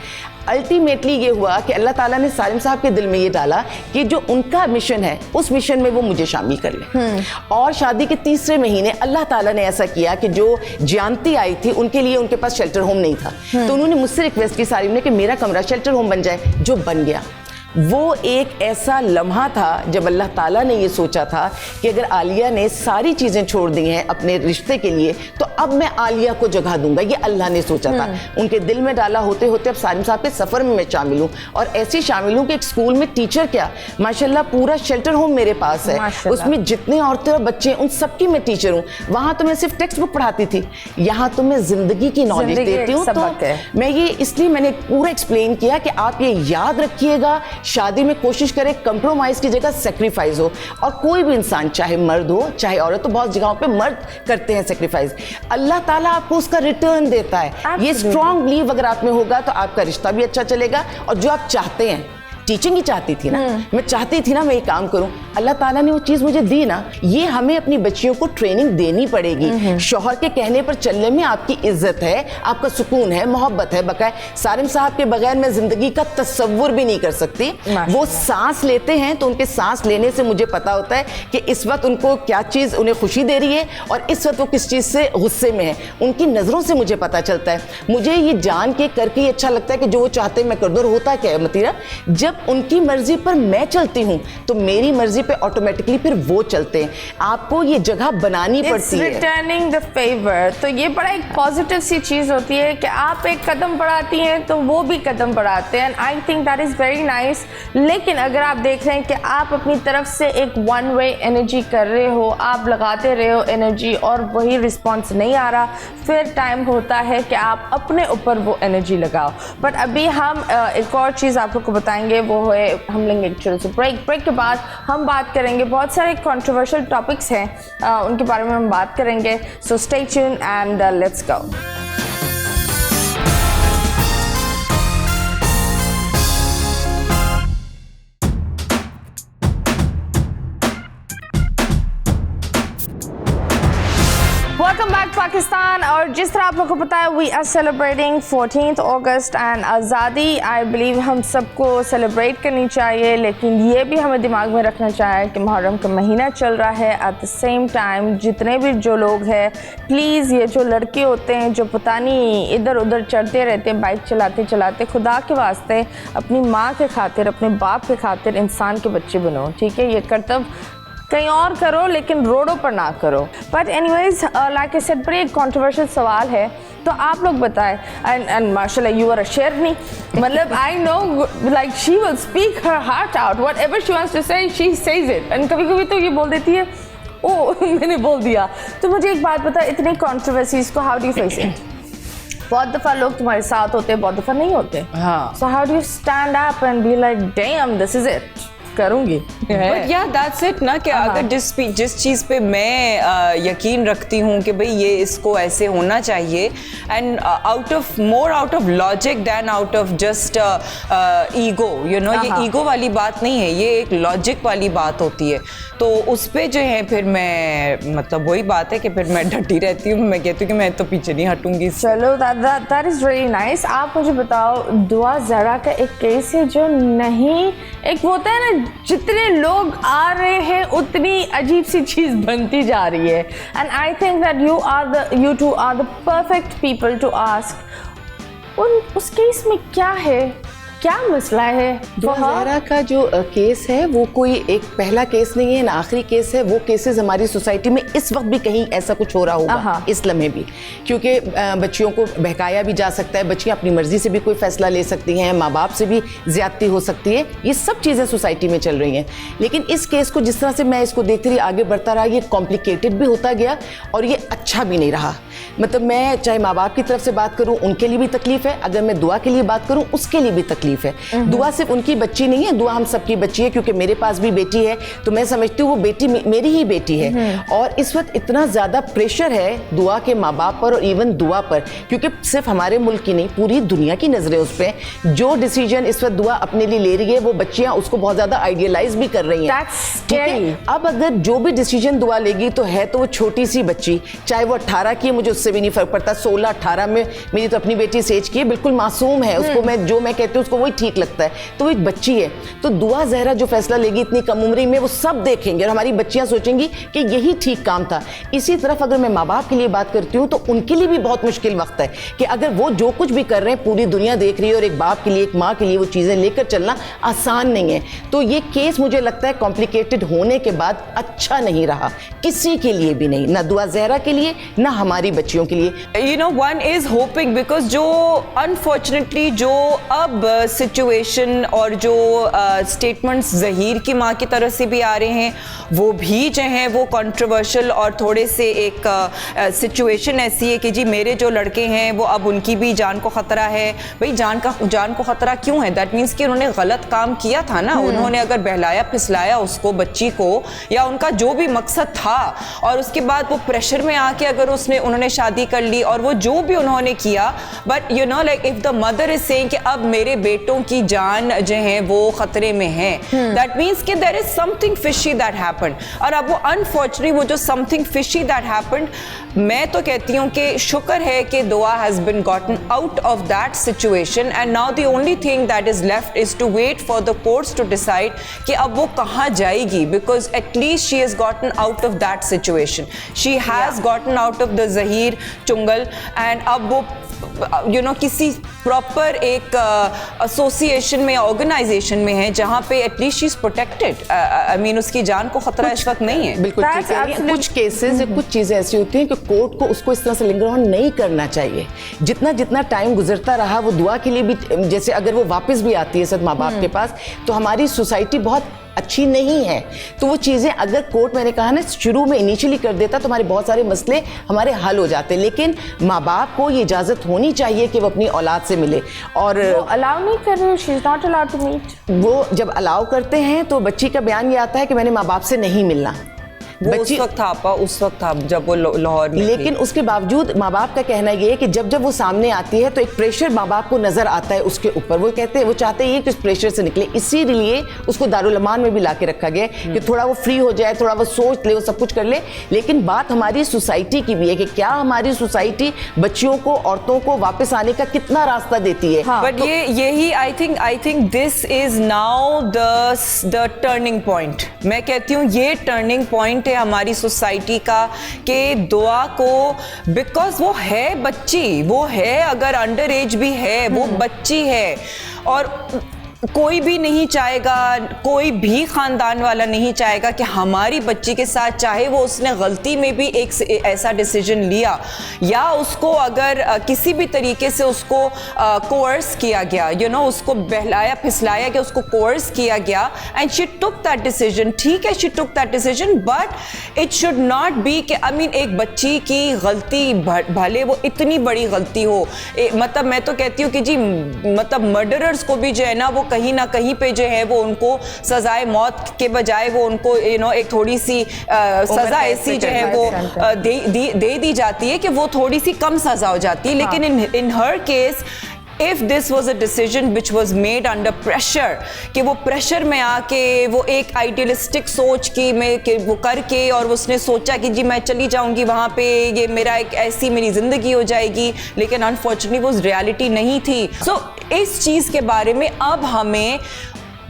अल्टीमेटली ये हुआ कि अल्लाह ताला ने सालिम साहब के दिल में ये डाला कि जो उनका मिशन है उस मिशन में वो मुझे शामिल कर ले। और शादी के तीसरे महीने अल्लाह ताला ने ऐसा किया कि जो जानती आई थी उनके लिए उनके पास शेल्टर होम नहीं था, तो उन्होंने मुझसे रिक्वेस्ट की सालिम ने कि मेरा कमरा शेल्टर होम बन जाए, जो बन गया। वो एक ऐसा लम्हा था जब अल्लाह ताला ने ये सोचा था कि अगर आलिया ने सारी चीज़ें छोड़ दी हैं अपने रिश्ते के लिए, तो अब मैं आलिया को जगह दूंगा। ये अल्लाह ने सोचा था, उनके दिल में डाला। होते होते अब सालिम साहब के सफ़र में मैं शामिल हूँ, और ऐसी शामिल हूँ कि एक स्कूल में टीचर क्या, माशाल्लाह पूरा शेल्टर होम मेरे पास है, उसमें जितने औरतें और बच्चे हैं उन सबकी मैं टीचर हूँ। वहाँ तो मैं सिर्फ टेक्स्ट बुक पढ़ाती थी, यहाँ तो मैं ज़िंदगी की नॉलेज देती हूँ। तो मैं ये इसलिए मैंने पूरा एक्सप्लेन किया कि आप ये याद रखिएगा, शादी में कोशिश करें कंप्रोमाइज की जगह सेक्रीफाइस हो। और कोई भी इंसान, चाहे मर्द हो चाहे औरत हो, बहुत जगहों पे मर्द करते हैं सेक्रीफाइस, अल्लाह ताला आपको उसका रिटर्न देता है। ये स्ट्रॉन्ग बिलीव अगर आप में होगा तो आपका रिश्ता भी अच्छा चलेगा, और जो आप चाहते हैं, टीचिंग ही चाहती थी ना, मैं चाहती थी ना मैं ये काम करूं, अल्लाह ताला ने वो चीज़ मुझे दी ना, ये हमें अपनी बच्चियों को ट्रेनिंग देनी पड़ेगी। शौहर के कहने पर चलने में आपकी इज्जत है, आपका सुकून है, मोहब्बत है। बकाए सारिम साहब के बगैर मैं जिंदगी का तस्वुर भी नहीं कर सकती। वो सांस लेते हैं तो उनके सांस लेने से मुझे पता होता है कि इस वक्त उनको क्या चीज़ उन्हें खुशी दे रही है और इस वक्त वो किस चीज़ से गुस्से में है। उनकी नज़रों से मुझे पता चलता है। मुझे ये जान के करके ही अच्छा लगता है कि जो वो चाहते हैं मैं कर दूँ। और होता क्या है मतीरा, जब उनकी मर्जी पर मैं चलती हूँ तो मेरी मर्जी पे ऑटोमेटिकली फिर वो चलते हैं। आपको ये जगह बनानी पड़ती है। रिटर्निंग द फेवर, तो ये बड़ा एक पॉजिटिव सी चीज़ होती है कि आप एक कदम बढ़ाती हैं तो वो भी कदम बढ़ाते हैं। And I think that is very nice. लेकिन अगर आप देख रहे हैं कि आप अपनी तरफ से एक वन वे एनर्जी कर रहे हो, आप लगाते रहे हो एनर्जी और वही रिस्पॉन्स नहीं आ रहा, फिर टाइम होता है कि आप अपने ऊपर वो एनर्जी लगाओ। बट अभी हम एक और चीज़ आप लोग को बताएंगे, वो है हम लेंगे एक छोटे से ब्रेक के बाद हम बात करेंगे, बहुत सारे कंट्रोवर्शियल टॉपिक्स हैं उनके बारे में हम बात करेंगे। So stay tune and let's go. Welcome back Pakistan. और जिस तरह आप लोग को पता है, we are celebrating 14th August and आज़ादी। आई बिलीव हम सबको सेलिब्रेट करनी चाहिए, लेकिन ये भी हमें दिमाग में रखना चाहिए कि मुहर्रम का महीना चल रहा है। एट द सेम टाइम जितने भी जो लोग हैं, प्लीज़ ये जो लड़के होते हैं जो पता नहीं इधर उधर चढ़ते रहते हैं बाइक चलाते चलाते, खुदा के वास्ते अपनी माँ के खातिर, अपने बाप के खातिर इंसान के बच्चे बनो। ठीक है, ये कर्तव्य कहीं और करो लेकिन रोडों पर ना करो। But anyways, like I said, बड़े कंट्रोवर्शियल सवाल है, तो आप लोग बताएं। एंड माशाल्लाह यू आर अ शेरनी, मतलब I know like she will speak her heart out, whatever she wants to say she says it. And कभी कभी तो ये बोल देती है, ओ मैंने बोल दिया। तो मुझे एक बात बता, इतनी कंट्रोवर्सीज को how do you face it? बहुत दफ़ा लोग तुम्हारे साथ होते हैं, बहुत दफ़ा नहीं होते। हाँ, so how do you stand up and be like damn this is it, करूंगी। बट या दैट्स इट ना, कि अगर जिस चीज़ पे मैं यकीन रखती हूँ कि भाई ये इसको ऐसे होना चाहिए, and out of logic than out of just ego, you know, ये ईगो वाली बात नहीं है, ये एक लॉजिक वाली बात होती है। तो उस पे जो है फिर मैं, मतलब वही बात है कि फिर मैं डटी रहती हूँ, मैं कहती हूँ कि मैं तो पीछे नहीं हटूंगी। चलो, दैट इज़ वेरी नाइस। आप मुझे बताओ, दुआ ज़रा का एक केस है जो नहीं, एक होता है ना, जितने लोग आ रहे हैं उतनी अजीब सी चीज़ बनती जा रही है। And I think that you two are the perfect people to ask उस केस में क्या है, क्या मसला है? ज़हरा का जो केस है वो कोई एक पहला केस नहीं है ना आखिरी केस है। वो केसेस हमारी सोसाइटी में इस वक्त भी कहीं ऐसा कुछ हो रहा होगा, इस लम्हे भी, क्योंकि बच्चियों को बहकाया भी जा सकता है, बच्चियाँ अपनी मर्जी से भी कोई फैसला ले सकती हैं, माँ बाप से भी ज्यादती हो सकती है, ये सब चीज़ें सोसाइटी में चल रही हैं। लेकिन इस केस को जिस तरह से मैं इसको देखती रही, आगे बढ़ता रहा, ये कॉम्प्लिकेटेड भी होता गया और ये अच्छा भी नहीं रहा। मतलब मैं चाहे माँ बाप की तरफ से बात करूँ, उनके लिए भी तकलीफ है, अगर मैं दुआ के लिए बात करूँ उसके लिए भी तकलीफ है। दुआ सिर्फ उनकी बच्ची नहीं है, दुआ हम सबकी बच्ची है, क्योंकि मेरे पास भी बेटी है, तो मैं समझती हूँ वो बेटी मेरी ही बेटी है। और इस वक्त इतना ज़्यादा प्रेशर है दुआ के माँ बाप पर और इवन दुआ पर, क्योंकि सिर्फ हमारे मुल्क की नहीं पूरी दुनिया की नज़रें उस पर। जो डिसीजन इस वक्त दुआ अपने लिए ले रही है, वो बच्चियाँ उसको बहुत ज़्यादा आइडियलाइज भी कर रही हैं। अब अगर जो भी डिसीजन दुआ लेगी तो है तो वो छोटी सी बच्ची, चाहे वो 18 की है, मुझे उससे भी नहीं फर्क पड़ता, 16-18 में, मेरी तो अपनी बेटी सेज की है, बिल्कुल मासूम है, उसको मैं जो मैं कहती हूँ उसको वही ठीक लगता है, तो वो एक बच्ची है। तो दुआ ज़हरा जो फैसला लेगी इतनी कम उम्री में, वो सब देखेंगे और हमारी बच्चियां सोचेंगी कि यही ठीक काम था। इसी तरफ अगर मैं माँ बाप के लिए बात करती हूँ तो उनके लिए भी बहुत मुश्किल वक्त है कि अगर वो जो कुछ भी कर रहे हैं पूरी दुनिया देख रही है और एक बाप के लिए, एक माँ के लिए वो चीज़ें लेकर चलना आसान नहीं है। तो ये केस मुझे लगता है कॉम्प्लिकेटेड होने के बाद अच्छा नहीं रहा, किसी के लिए भी नहीं, ना दुआ ज़हरा के लिए ना हमारी बच्चियों के लिए। You know, one is hoping, because जो अनफॉर्चुनेटली जो अब सिचुएशन और जो स्टेटमेंट्स ज़हीर की माँ की तरफ से भी आ रहे हैं, वो भी जो हैं वो कंट्रोवर्शियल और थोड़े से एक सिचुएशन ऐसी है कि जी मेरे जो लड़के हैं वो अब उनकी भी जान को ख़तरा है। भाई जान को ख़तरा क्यों है? दैट मीन्स कि उन्होंने गलत काम किया था ना, उन्होंने अगर बहलाया फिसलाया उसको, बच्ची को, या उनका जो भी मकसद था, और उसके बाद वो प्रेशर में आके अगर उन्होंने शादी कर ली और वो जो भी उन्होंने किया, but you know like if the mother is saying कि अब मेरे बेटे बेटों की जान जो है वो खतरे में है, दैट मीन्स कि there is something fishy that happened. और अब वो अनफॉर्चुनेटली वो जो समथिंग फिशी दैट हैपेंड, मैं तो कहती हूँ कि शुक्र है कि Dua has been gotten out of that situation and now the only thing that is left is to wait for the courts to decide कि अब वो कहाँ जाएगी, because at least she has gotten out of that situation, she has gotten out of the जहीर चुंगल एंड अब वो किसी प्रॉपर एक एसोसिएशन में, ऑर्गेनाइजेशन में है जहां पे at least she is protected. I mean उसकी जान को खतरा इस वक्त नहीं है। बिल्कुल ठीक है। कुछ केसेस कुछ चीजें ऐसी होती हैं कि कोर्ट को उसको इस तरह से लिंगर ऑन नहीं करना चाहिए। जितना टाइम गुजरता रहा वो दुआ के लिए भी, जैसे अगर वो वापस भी आती है सब माँ बाप के पास, तो हमारी सोसाइटी बहुत अच्छी नहीं है। तो वो चीज़ें अगर कोर्ट, मैंने कहा ना, शुरू में इनिशियली कर देता तो हमारे बहुत सारे मसले हमारे हल हो जाते। लेकिन माँ बाप को ये इजाज़त होनी चाहिए कि वो अपनी औलाद से मिले। और वो अलाउ नहीं कर रहे, she is not allowed to meet. वो जब अलाउ करते हैं तो बच्ची का बयान ये आता है कि मैंने माँ बाप से नहीं मिलना। उस वक्त था जब वो लाहौर में लेकिन उसके बावजूद माँ बाप का कहना ये है कि जब वो सामने आती है तो एक प्रेशर माँ बाप को नजर आता है उसके ऊपर। वो कहते हैं, वो चाहते हैं कि उस प्रेशर से निकले, इसीलिए उसको दारुल अमान में भी लाके रखा गया कि थोड़ा वो फ्री हो जाए, थोड़ा वो सोच ले, वो सब कुछ कर ले। लेकिन बात हमारी सोसाइटी की भी है कि क्या हमारी सोसाइटी बच्चियों को, औरतों को वापस आने का कितना रास्ता देती है। बट यही I think this is now the turning point. मैं कहती हूँ ये टर्निंग पॉइंट हमारी सोसाइटी का, कि दुआ को, बिकॉज वो है बच्ची, वो है, अगर अंडर एज भी है, वो बच्ची है और कोई भी नहीं चाहेगा, कोई भी खानदान वाला नहीं चाहेगा कि हमारी बच्ची के साथ, चाहे वो उसने गलती में भी एक ऐसा डिसीजन लिया या उसको अगर किसी भी तरीके से उसको कोर्स किया गया, उसको बहलाया फिसलाया गया, उसको कोर्स किया गया and she took that decision. ठीक है, she took that decision, but it should not be कि एक बच्ची की गलती, भले वो इतनी बड़ी गलती हो, मतलब मैं तो कहती हूँ कि जी मर्डरर्स को भी जो है ना, वो कहीं ना कहीं पे जो है वो उनको सजाए मौत के बजाय वो उनको एक थोड़ी सी सजा ऐसी जो है वो दे दी जाती है कि वो थोड़ी सी कम सजा हो जाती है। लेकिन इन हर case, if this was a decision which was made under pressure, कि वो प्रेशर में आके वो एक आइडियलिस्टिक सोच की वो करके और उसने सोचा कि जी मैं चली जाऊंगी वहाँ पे, ये मेरा एक ऐसी मेरी जिंदगी हो जाएगी, लेकिन अनफॉर्चुनेटली वो रियलिटी नहीं थी। सो इस चीज़ के बारे में अब हमें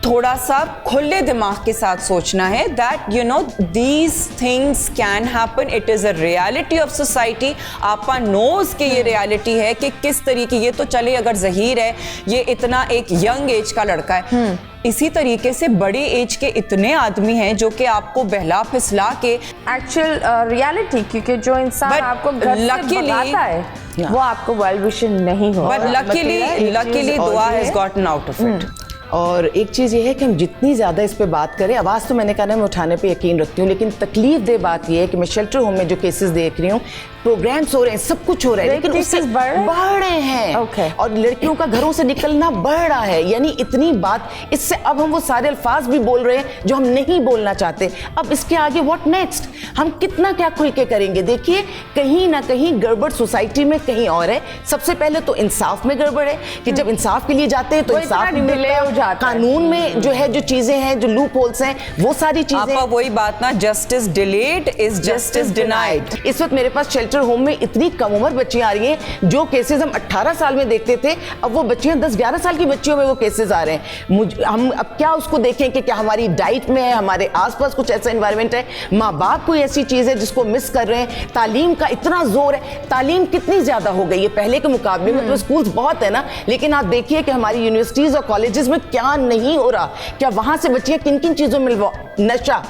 थोड़ा सा खुले दिमाग के साथ सोचना है that these things can happen, it is a reality of society. आपा नोज के ये रियलिटी है कि किस तरीके, ये तो चले अगर जहीर है, ये इतना एक यंग एज का लड़का है, इसी तरीके से बड़े एज के इतने आदमी हैं जो कि आपको बहला फिसला के एक्चुअल रियलिटी, क्योंकि जो इंसान आपको घर से भगाता है वो आपको वेल विशिंग नहीं हो। बट लकीली दुआ has gotten out of it. और एक चीज़ ये है कि हम जितनी ज़्यादा इस पे बात करें, आवाज़ तो मैंने कहा ना मैं उठाने पे यकीन रखती हूँ, लेकिन तकलीफ दे बात ये है कि मैं शेल्टर होम में जो केसेस देख रही हूँ, प्रोग्राम्स हो रहे हैं, सब कुछ हो रहा है, लेकिन उससे बढ़ रहे हैं और लड़कियों का घरों से निकलना बढ़ रहा है। यानी इतनी बात, इससे अब हम वो सारे अल्फाज भी बोल रहे हैं जो हम नहीं बोलना चाहते। अब इसके आगे व्हाट नेक्स्ट, हम कितना क्या खुल के करेंगे? देखिए, कहीं ना कहीं गड़बड़ सोसाइटी में कहीं और है। सबसे पहले तो इंसाफ में गड़बड़ है कि जब इंसाफ के लिए जाते हैं तो इंसाफ डिले हो जाता है। कानून में जो है, जो चीजें हैं, जो लूप होल्स हैं, वो सारी चीजें, वही बात ना, justice delayed is justice denied. इस वक्त मेरे पास शेल्टर होम में इतनी कम उम्र बच्चियां आ रही हैं, जो केसेस हम 18 साल में देखते थे, अब वो बच्चियां 10-11 साल की बच्चियों में वो केसेस आ रहे हैं। हम अब क्या उसको देखें कि क्या हमारी डाइट में है, हमारे आसपास कुछ ऐसा एनवायरनमेंट है, माँ बाप कोई ऐसी चीज है जिसको मिस कर रहे हैं। तालीम का इतना जोर है, तालीम कितनी ज्यादा हो गई है पहले के मुकाबले में, तो स्कूल्स बहुत है ना, लेकिन आप देखिए कि हमारी यूनिवर्सिटीज और कॉलेजेस में क्या नहीं हो रहा, क्या वहां से बच्चियां किन किन चीजों में नशा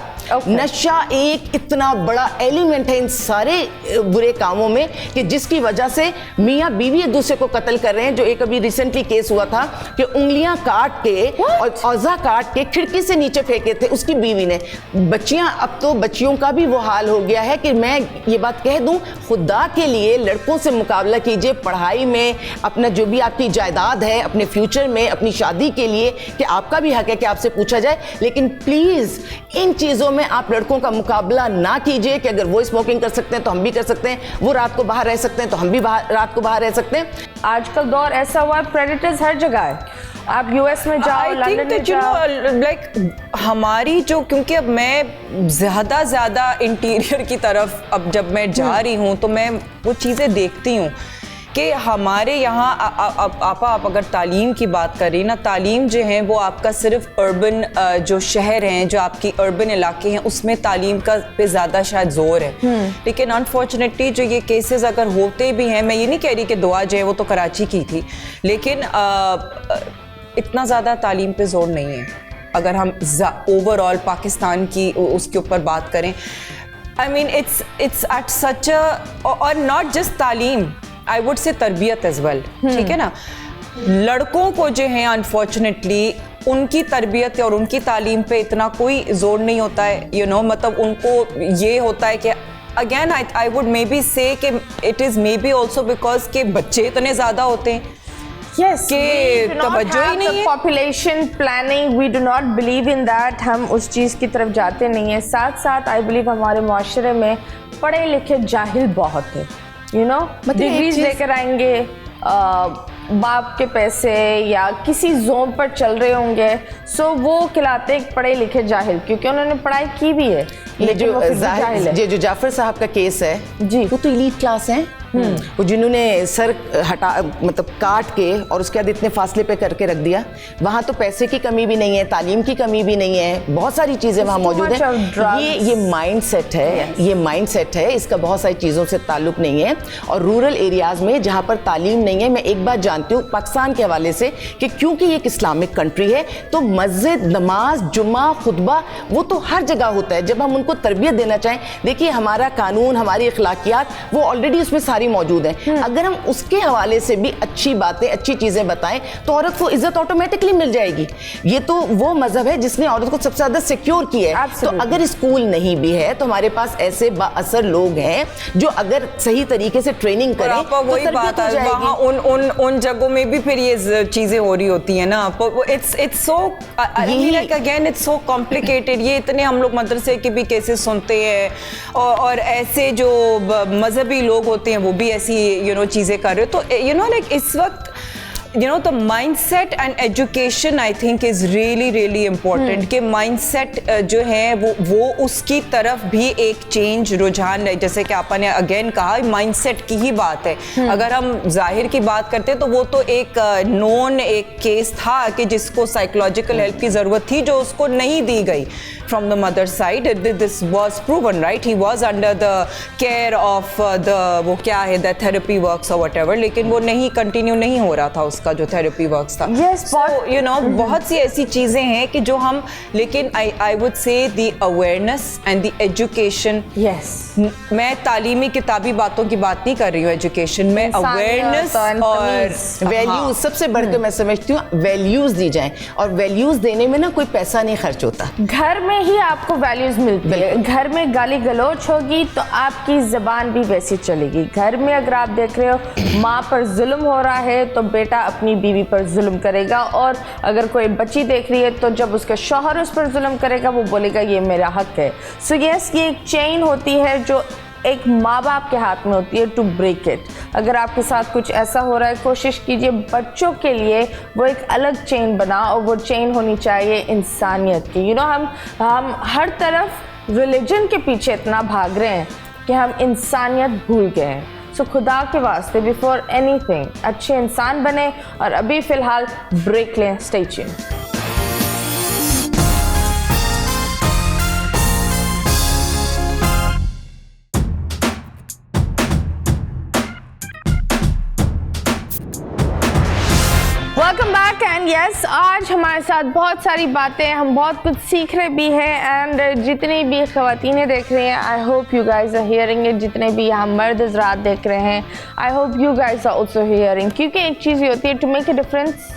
नशा एक इतना बड़ा एलिमेंट है इन सारे बुरे कामों में कि जिसकी वजह से मियाँ बीवी एक दूसरे को कत्ल कर रहे हैं। जो एक अभी रिसेंटली केस हुआ था कि उंगलियां काट के और औजा काट के खिड़की से नीचे फेंके थे उसकी बीवी ने। बच्चियां, अब तो बच्चियों का भी वो हाल हो गया है कि मैं ये बात कह दूं, खुदा के लिए लड़कों से मुकाबला कीजिए पढ़ाई में, अपना जो भी आपकी जायदाद है, अपने फ्यूचर में, अपनी शादी के लिए, कि आपका भी हक है कि आपसे पूछा जाए, लेकिन प्लीज इन चीजों में आप लड़कों का मुकाबला ना कीजिए कि अगर वो स्मोकिंग कर सकते हैं तो हम भी कर सकते हैं, वो रात को बाहर रह सकते हैं तो हम भी रात को बाहर रह सकते हैं। आजकल दौर ऐसा हुआ है, प्रेडेटर्स हर जगह है आप यूएस में जाओ, लंदन में जाओ, लाइक हमारी जो, क्योंकि अब मैं ज़्यादा इंटीरियर की तरफ अब जब मैं जा रही हूँ तो मैं वो चीज़ें देखती हूँ कि हमारे यहाँ आप अगर तालीम की बात करें ना, तालीम जो है वो आपका सिर्फ अर्बन जो शहर हैं, जो आपकी अर्बन इलाके हैं, उसमें तालीम का पे ज़्यादा शायद जोर है। लेकिन अनफॉर्चुनेटली जो ये केसेस अगर होते भी हैं, मैं ये नहीं कह रही कि दुआ जो है वो तो कराची की थी, लेकिन इतना ज़्यादा तालीम पे जोर नहीं है। अगर हम ओवरऑल पाकिस्तान की उसके ऊपर बात करें, I mean it's at such a, और नॉट जस्ट तालीम, आई वुड से तरबियत एज वेल, ठीक है ना। लड़कों को जो है अनफॉर्चुनेटली उनकी तरबियत और उनकी तालीम पे इतना कोई जोर नहीं होता है, यू नो, मतलब उनको ये होता है कि again I would may be से कि it is may be also because के बच्चे इतने ज़्यादा होते हैं कि तवज्जो ही नहीं है। Population planning, we do not believe in that, हम उस चीज़ की तरफ जाते नहीं हैं। साथ साथ आई बिलीव हमारे माशरे में पढ़े लिखे जाहिल बहुत है, यू नो, डिग्रीज लेकर आएंगे, बाप के पैसे या किसी जोन पर चल रहे होंगे, सो वो खिलाते एक पढ़े लिखे जाहिल, क्योंकि उन्होंने पढ़ाई की भी है। ये जो जाफर साहब का केस है जी, वो तो एलीट क्लास है, वो जिन्होंने सर हटा मतलब काट के और उसके बाद इतने फासले पे करके रख दिया। वहाँ तो पैसे की कमी भी नहीं है, तालीम की कमी भी नहीं है, बहुत सारी चीज़ें वहाँ मौजूद हैं। ये माइंडसेट है, ये माइंडसेट है, इसका बहुत सारी चीज़ों से ताल्लुक़ नहीं है। और रूरल एरियाज़ में जहाँ पर तालीम नहीं है, मैं एक बात जानती हूँ पाकिस्तान के हवाले से कि क्योंकि ये एक इस्लामिक कंट्री है तो मस्जिद, नमाज, जुम्मा, खुतबा वो तो हर जगह होता है। जब हम उनको तरबियत देना चाहें, देखिए हमारा कानून, हमारी अखलाकियात वो ऑलरेडी उसमें सारी मौजूद है। अगर हम उसके हवाले से भी अच्छी बातें, अच्छी चीजें बताएं तो औरत को इज्जत ऑटोमेटिकली मिल जाएगी। ये तो वो मजहब है जिसने औरत को सबसे ज्यादा सिक्योर किया है। तो अगर स्कूल नहीं भी है तो हमारे पास ऐसे बाअसर लोग हैं जो अगर सही तरीके से ट्रेनिंग करें तो वही बात है, वहाँ उन जगहों में भी फिर ये चीजें हो रही होती है ना। It's so again it's so complicated. ये इतने हम लोग मदरसे के भी केसेस सुनते हैं और ऐसे जो मजहबी लोग होते हैं वो भी ऐसी चीजें कर रहे हो। तो लाइक इस वक्त the mindset and education I think is really important कि mindset जो है वो उसकी तरफ भी एक चेंज, रुझान है। जैसे कि आपने अगेन कहा mindset की ही बात है। अगर हम जाहिर की बात करते हैं तो वो तो एक नॉन एक केस था कि जिसको साइकोलॉजिकल हेल्प की ज़रूरत थी जो उसको नहीं दी गई from the mother side. This was proven, right? He was under the care of वो क्या है, the therapy works or whatever, लेकिन वो नहीं कंटिन्यू नहीं हो रहा था का जो थेरेपी वर्क्स था। बहुत सी ऐसी चीजें हैं कि जो हम, लेकिन I would say the awareness and the education. मैं तालीमी किताबी बातों की बात नहीं कर रही हूँ, एजुकेशन में अवेयरनेस और वैल्यूज सबसे बढ़कर मैं समझती हूँ वैल्यूज दी जाएं। और वैल्यूज देने में ना कोई पैसा नहीं खर्च होता, घर में ही आपको वैल्यूज मिलती है। घर में गाली गलौच होगी तो आपकी जबान भी वैसी चलेगी। घर में अगर आप देख रहे हो माँ पर जुल्म हो रहा है तो बेटा अपनी बीवी पर जुल्म करेगा, और अगर कोई बच्ची देख रही है तो जब उसका शौहर उस पर जुल्म करेगा वो बोलेगा ये मेरा हक है। सो यस, ये एक चेन होती है जो एक माँ बाप के हाथ में होती है टू ब्रेक इट। अगर आपके साथ कुछ ऐसा हो रहा है, कोशिश कीजिए बच्चों के लिए वो एक अलग चेन बना, और वो चेन होनी चाहिए इंसानियत की। हम हर तरफ रिलीजन के पीछे इतना भाग रहे हैं कि हम इंसानियत भूल गए हैं। सो खुदा के वास्ते बिफोर एनीथिंग अच्छे इंसान बने, और अभी फ़िलहाल ब्रेक लें। Stay tuned. Welcome back and yes, आज हमारे साथ बहुत सारी बातें, हम बहुत कुछ सीख रहे भी हैं। एंड जितनी भी ख़वातीनें देख रही हैं, I hope you guys are hearing it. जितने भी यहाँ मर्द हज़रात देख रहे हैं, I hope you guys are also hearing. क्योंकि एक चीज़ ये होती है, टू मेक अ डिफरेंस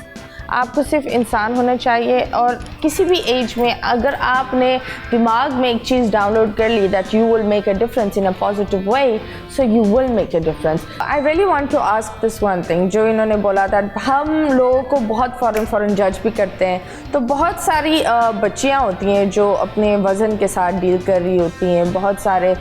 आपको सिर्फ इंसान होना चाहिए। और किसी भी एज में अगर आपने दिमाग में एक चीज़ डाउनलोड कर ली that you will make a difference in a positive way, so you will make a difference. I really want to ask this one thing, जो इन्होंने बोला था हम लोगों को बहुत फ़ौरन जज भी करते हैं। तो बहुत सारी बच्चियाँ होती हैं जो अपने वज़न के साथ डील कर रही होती हैं। बहुत सारे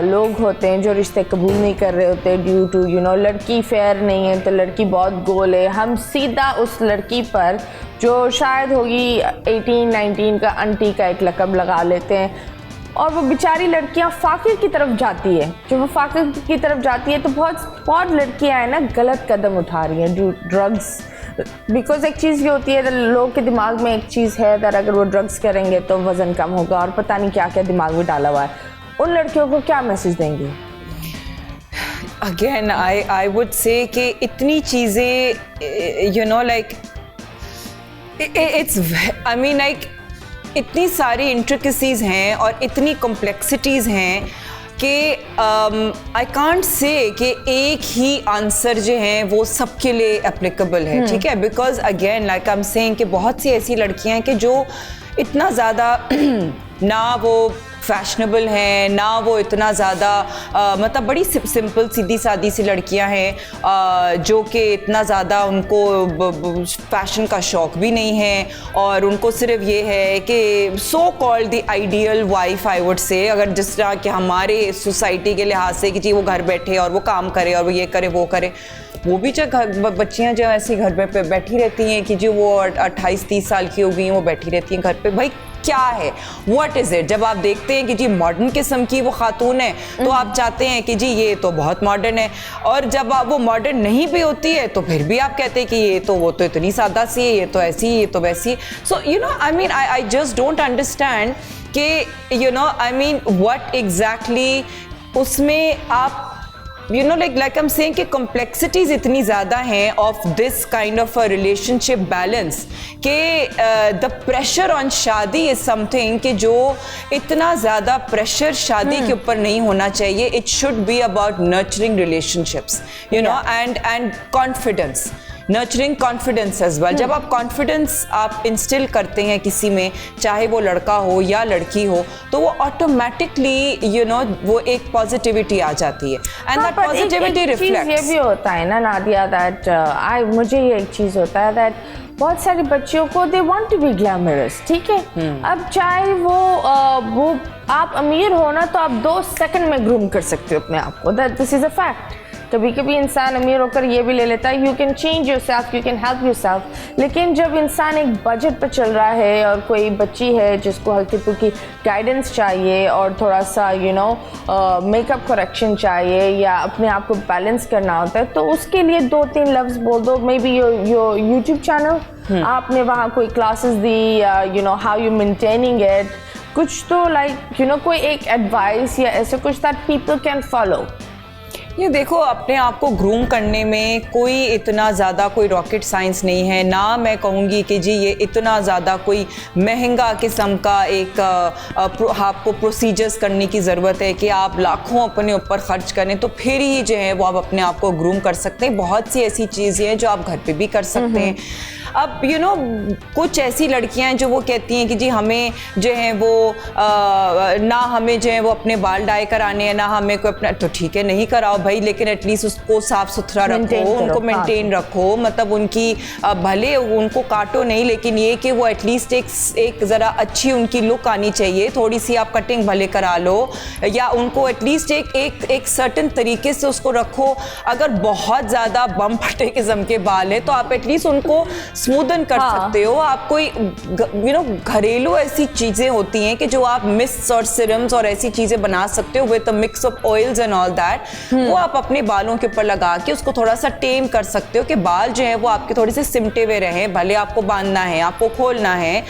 लोग होते हैं जो रिश्ते कबूल नहीं कर रहे होते ड्यू टू लड़की फेयर नहीं है तो लड़की बहुत गोल है, हम सीधा उस लड़की पर जो शायद होगी 18-19 का आंटी का एक लकब लगा लेते हैं, और वो बेचारी लड़कियां फाकिर की तरफ जाती है। जब वो फाकिर की तरफ जाती है तो बहुत लड़कियां हैं ना गलत कदम उठा रही हैं, ड्रग्स। बिकॉज एक चीज़ ये होती है, लोगों के दिमाग में एक चीज़ है कि अगर वो ड्रग्स करेंगे तो वज़न कम होगा, और पता नहीं क्या क्या दिमाग में डाला हुआ है। उन लड़कियों को क्या मैसेज देंगे? अगेन आई वुड से कि इतनी चीज़ें you know like it's I mean like इतनी सारी इंट्रिकेसीज हैं और इतनी कॉम्प्लेक्सिटीज़ हैं कि आई कांट से कि एक ही आंसर जो है वो सबके लिए एप्लीकेबल है, ठीक है? Because again like I am saying कि बहुत सी ऐसी लड़कियां हैं कि जो इतना ज़्यादा ना वो फैशनेबल हैं, ना वो इतना ज़्यादा मतलब बड़ी सिंपल सीधी सादी सी लड़कियां हैं जो कि इतना ज़्यादा उनको फैशन का शौक़ भी नहीं है, और उनको सिर्फ ये है कि so called the ideal wife I would say, अगर जिस तरह कि हमारे सोसाइटी के लिहाज से कि जी वो घर बैठे और वो काम करे और वो ये करे वो करे, वो भी जो बच्चियां जो ऐसी घर पे बैठी रहती हैं कि जो वो 28-30 साल की हो गई हैं, वो बैठी रहती हैं घर पे। भाई क्या है, व्हाट इज़ इट? जब आप देखते हैं कि जी मॉडर्न किस्म की वो खातून है तो आप चाहते हैं कि जी ये तो बहुत मॉडर्न है, और जब आप वो मॉडर्न नहीं भी होती है तो फिर भी आप कहते हैं कि ये तो वो तो इतनी सादा सी है, ये तो ऐसी, ये तो वैसी। So you know I mean I just don't understand कि you know I mean what exactly उसमें आप you know like I'm saying कि complexities इतनी ज़्यादा हैं of this kind of a relationship balance कि the pressure on शादी is something कि जो इतना ज़्यादा pressure शादी के ऊपर नहीं होना चाहिए। It should be about nurturing relationships, you know, and confidence. Nurturing confidence as well. जब आप कॉन्फिडेंस आप इंस्टिल करते हैं किसी में, चाहे वो लड़का हो या लड़की हो, तो वो ऑटोमेटिकली यू नो वो एक पॉजिटिविटी आ जाती है, एंड दैट पॉजिटिविटी रिफ्लेक्ट्स। ये भी होता है ना नादिया, दैट मुझे ये एक चीज़ होता है दैट बहुत सारी बच्चियों को they want to be glamorous, ठीक है? अब चाहे वो आप अमीर हो ना, तो आप 2 सेकंड में ग्रूम कर सकते हो अपने आप को, that this is a fact. कभी कभी इंसान अमीर होकर ये भी ले लेता है, you can change your self, you can help your self. लेकिन जब इंसान एक बजट पर चल रहा है और कोई बच्ची है जिसको हल्की फुल्की गाइडेंस चाहिए और थोड़ा सा यू नो मेकअप करेक्शन चाहिए या अपने आप को बैलेंस करना होता है, तो उसके लिए 2-3 लफ्ज़ बोल दो। May be your YouTube channel, आपने वहाँ कोई classes the, you know how you maintaining it, कुछ तो लाइक यू नो कोई एक एडवाइस या ऐसे कुछ दैट पीपल कैन फॉलो। ये देखो, अपने आप को ग्रूम करने में कोई इतना ज़्यादा कोई रॉकेट साइंस नहीं है, ना मैं कहूँगी कि जी ये इतना ज़्यादा कोई महंगा किस्म का एक आपको प्रोसीजर्स करने की ज़रूरत है कि आप लाखों अपने ऊपर ख़र्च करें तो फिर ही जो है वो आप अपने आप को ग्रूम कर सकते हैं। बहुत सी ऐसी चीज़ें हैं जो आप घर पे भी कर सकते हैं। अब यू नो कुछ ऐसी लड़कियां हैं जो वो कहती हैं कि जी हमें जो है वो ना हमें जो है वो अपने बाल डाई कराने हैं, ना हमें कोई अपना, तो ठीक है नहीं कराओ भाई, लेकिन एटलीस्ट उसको साफ सुथरा रखो, उनको मेंटेन रखो, मतलब उनकी भले उनको काटो नहीं, लेकिन ये कि वो एटलीस्ट एक ज़रा अच्छी उनकी लुक आनी चाहिए, थोड़ी सी आप कटिंग भले करा लो, या उनको एटलीस्ट एक सर्टन तरीके से उसको रखो। अगर बहुत ज़्यादा बम फटे किस्म के बाल है तो आप एटलीस्ट उनको स्मूदन कर सकते हो। आप कोई यू नो घरेलू ऐसी चीज़ें होती हैं कि जो आप मिस्ट्स और सिरम्स और ऐसी चीज़ें बना सकते हो with a mix of oils and all that, वो आप अपने बालों के ऊपर लगा के उसको थोड़ा सा टेम कर सकते हो कि बाल जो है वो आपके थोड़े से सिमटे हुए रहें। भले आपको बांधना है, आपको खोलना है,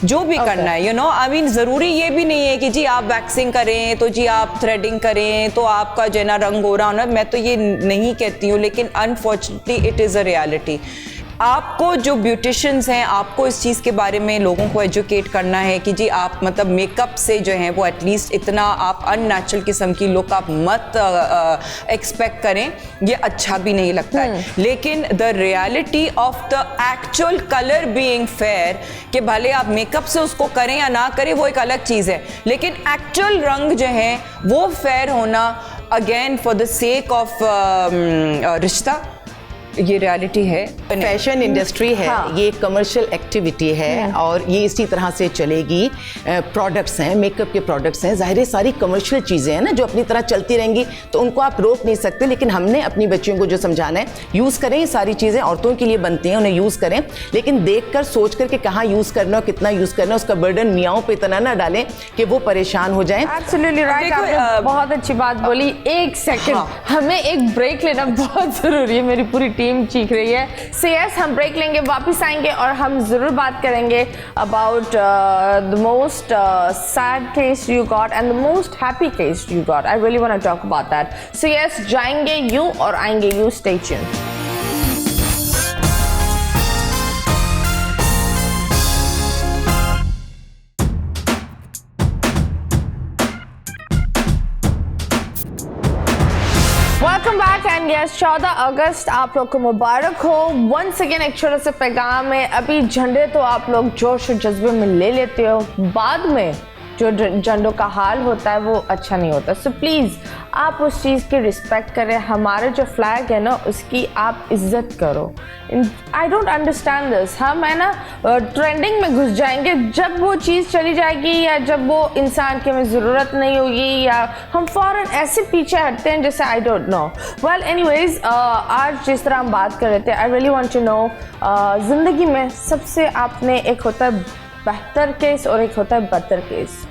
जो भी करना है, यू नो आई मीन ज़रूरी ये भी नहीं है कि जी आप वैक्सिंग करें तो जी आप थ्रेडिंग करें तो आपका जो है ना रंग हो रहा होना, मैं तो ये नहीं कहती हूँ, लेकिन unfortunately it is a reality. आपको जो ब्यूटिशियंस हैं, आपको इस चीज़ के बारे में लोगों को एजुकेट करना है कि जी आप मतलब मेकअप से जो है वो एटलीस्ट इतना आप अननेचुरल किस्म की लुक आप मत एक्सपेक्ट करें, ये अच्छा भी नहीं लगता है। लेकिन the reality of the actual colour being fair, कि भले आप मेकअप से उसको करें या ना करें वो एक अलग चीज़ है, लेकिन एक्चुअल रंग जो है वो फेयर होना, again for the sake of रिश्ता, ये रियलिटी है। फैशन इंडस्ट्री है, ये कमर्शियल एक्टिविटी है और ये इसी तरह से चलेगी। प्रोडक्ट्स हैं, मेकअप के प्रोडक्ट्स हैं, ज़ाहिर है सारी कमर्शियल चीज़ें हैं ना जो अपनी तरह चलती रहेंगी, तो उनको आप रोक नहीं सकते। लेकिन हमने अपनी बच्चियों को जो समझाना है, यूज़ करें, ये सारी चीज़ें औरतों के लिए बनती हैं, उन्हें यूज़ करें, लेकिन देख कर सोच कर के कहाँ यूज़ करना और कितना यूज़ करना, उसका बर्डन मियाँओं पे इतना ना डालें कि वो परेशान हो जाएं। एब्सोल्युटली राइट, आपने बहुत अच्छी बात बोली। एक सेकंड, हमें एक ब्रेक लेना बहुत ज़रूरी है, मेरी पूरी टीम चीख रही है। सो यस, हम ब्रेक लेंगे, वापस आएंगे और हम ज़रूर बात करेंगे about the most sad case you got and the most happy case you got. I really want to talk about that. So yes, जाएंगे यू और आएंगे यू, stay tuned. Welcome back and yes, 14 अगस्त आप लोग को मुबारक हो। वंस अगेन एक छोटा सा पैगाम है, अभी झंडे तो आप लोग जोश और जज्बे में ले लेते हो, बाद में जो झंडों का हाल होता है वो अच्छा नहीं होता। सो प्लीज़ आप उस चीज़ की रिस्पेक्ट करें, हमारे जो फ्लैग है ना उसकी आप इज्जत करो। I don't understand this. हम है ना ट्रेंडिंग में घुस जाएंगे जब वो चीज़ चली जाएगी या जब वो इंसान की हमें ज़रूरत नहीं होगी, या हम फ़ौरन ऐसे पीछे हटते हैं जैसे I don't know. Well anyways, आज जिस तरह हम बात कर रहे थे, I really want to know, ज़िंदगी में सबसे आपने, एक होता है बेहतर केस और एक होता है बदतर केस।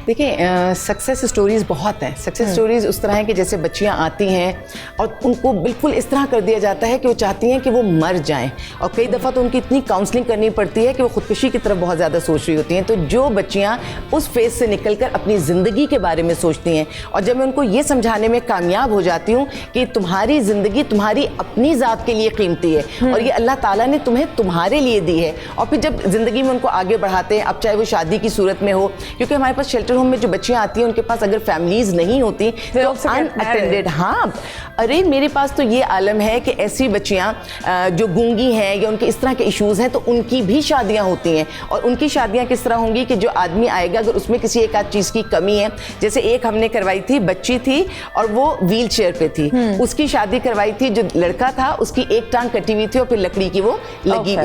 देखिए, सक्सेस स्टोरीज़ बहुत हैं। सक्सेस स्टोरीज़ उस तरह है कि जैसे बच्चियां आती हैं और उनको बिल्कुल इस तरह कर दिया जाता है कि वो चाहती हैं कि वो मर जाएं, और कई दफ़ा तो उनकी इतनी काउंसलिंग करनी पड़ती है कि वो खुदकुशी की तरफ बहुत ज़्यादा सोच रही होती हैं। तो जो बच्चियां उस फेज़ से निकल कर अपनी ज़िंदगी के बारे में सोचती हैं, और जब मैं उनको ये समझाने में कामयाब हो जाती हूँ कि तुम्हारी ज़िंदगी तुम्हारी अपनी ज़ात के लिए कीमती है और ये अल्लाह ताला ने तुम्हें तुम्हारे लिए दी है, और फिर जब ज़िंदगी में उनको आगे बढ़ाते हैं, अब चाहे वो शादी की सूरत में हो, क्योंकि हमारे पास शेल्टर होम में जो बच्चियां आती हैं उनके पास अगर फैमिलीज नहीं होती तो अनअटेंडेड, हाँ, अरे मेरे पास तो ये आलम है कि ऐसी बच्चियां जो गूंगी हैं या उनके इस तरह के इश्यूज हैं, तो उनकी भी शादियां होती हैं। और उनकी शादियां किस तरह होंगी कि जो आदमी आएगा अगर उसमें किसी एक आध चीज़ की कमी है, जैसे एक हमने करवाई थी, बच्ची थी और वो व्हील चेयर पे थी, उसकी शादी करवाई थी, जो लड़का था उसकी एक टांग कटी हुई थी और फिर लकड़ी की वो लगी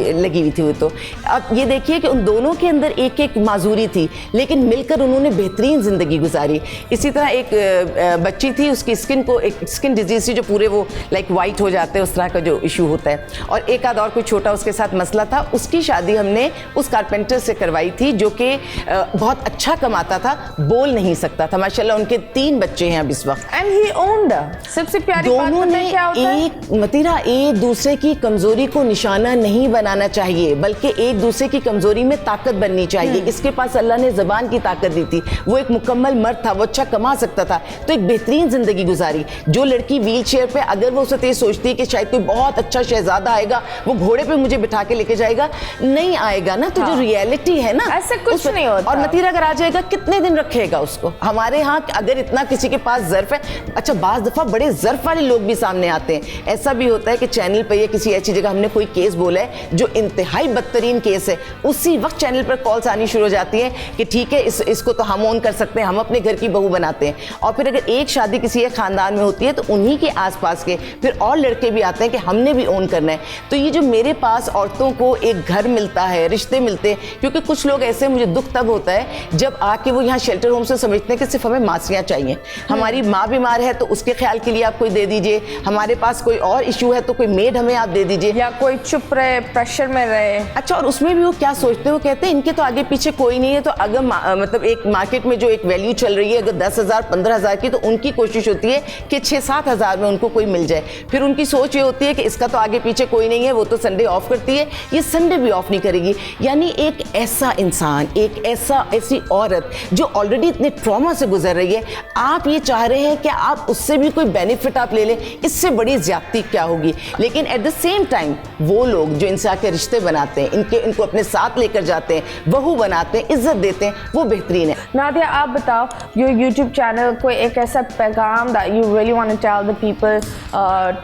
हुई थी। वो तो अब ये देखिए कि उन दोनों के अंदर एक एक माजूरी थी, लेकिन मिलकर उन्होंने बेहतरीन जिंदगी गुजारी। इसी तरह एक बच्ची थी, उसकी स्किन को एक स्किन डिजीज थी जो पूरे वो लाइक वाइट हो जाते हैं, उस तरह का जो इशू होता है, और एक आध और कोई छोटा उसके साथ मसला था। उसकी शादी हमने उस कारपेंटर से करवाई थी जो कि बहुत अच्छा कमाता था, बोल नहीं सकता था, माशाल्लाह उनके 3 बच्चे हैं अब इस वक्त। एंड ही ओन्ड, सबसे प्यारी बात पता है क्या होता है? मतीरा, एक दूसरे की कमजोरी को निशाना नहीं बनाना चाहिए, बल्कि एक दूसरे की कमजोरी में ताकत बननी चाहिए। इसके पास अल्लाह ने ज़बान की ताकत दी थी, वो एक मुकम्मल मर्द था, वो अच्छा कमा सकता था, तो एक बेहतरीन जिंदगी गुजारी। जो लड़की व्हील चेयर पे, अगर वो उससे सोचती है कि शायद कोई बहुत अच्छा शहजादा आएगा, वो घोड़े पे मुझे बिठा के लेके जाएगा, नहीं आएगा ना। तो जो रियलिटी है ना, ऐसे कुछ नहीं होता। और मतीरा अगर आ जाएगा, कितने दिन रखेगा उसको? हमारे यहाँ अगर इतना किसी के पास ज़र्फ है, अच्छा बाज़ दफ़ा बड़े ज़र्फ वाले लोग भी सामने आते हैं। ऐसा भी होता है कि चैनल पर या किसी ऐसी जगह हमने कोई केस बोला है जो इंतहाई बदतरीन केस है, उसी वक्त चैनल पर कॉल्स आनी शुरू हो जाती हैं कि ठीक है, इसको तो हम ऑन कर सकते हैं, हम अपने घर की बहू बनाते हैं। और फिर अगर एक शादी किसी एक खानदान में होती है तो उन्हीं के आसपास के फिर और लड़के भी आते हैं कि हमने भी ओन करना है। तो ये जो मेरे पास औरतों को एक घर मिलता है, रिश्ते मिलते हैं, क्योंकि कुछ लोग ऐसे, मुझे दुख तब होता है जब आके वो यहाँ शेल्टर होम से समझते हैं कि सिर्फ हमें मासियाँ चाहिए, हमारी माँ बीमार है तो उसके ख्याल के लिए आप कोई दे दीजिए, हमारे पास कोई और इशू है तो कोई मेड हमें आप दे दीजिए, या कोई चुप रहे, प्रेशर में रहे। अच्छा, और उसमें भी वो क्या सोचते हैं, वो कहते हैं इनके तो आगे पीछे कोई नहीं है, तो अगर मतलब एक मार्केट में जो एक वैल्यू चल रही है अगर 10,000 15,000 की, तो उनकी कोशिश होती है कि 6-7 हज़ार में उनको कोई मिल जाए। फिर उनकी सोच ये होती है कि इसका तो आगे पीछे कोई नहीं है, वो तो संडे ऑफ करती है, ये संडे भी ऑफ नहीं करेगी। यानी एक ऐसा इंसान, एक ऐसी औरत जो ऑलरेडी इतने ट्रॉमा से गुजर रही है, आप ये चाह रहे हैं कि आप उससे भी कोई बेनिफिट आप ले लें, इससे बड़ी ज्यादती क्या होगी? लेकिन एट द सेम टाइम वो लोग जो इनसे आके रिश्ते बनाते हैं, इनको अपने साथ लेकर जाते हैं, बहू बनाते हैं, इज्जत देते हैं, वो बेहतरीन है। नादिया, आप बताओ, योर यूट्यूब चैनल, कोई एक ऐसा पैगाम that you really want to tell the people,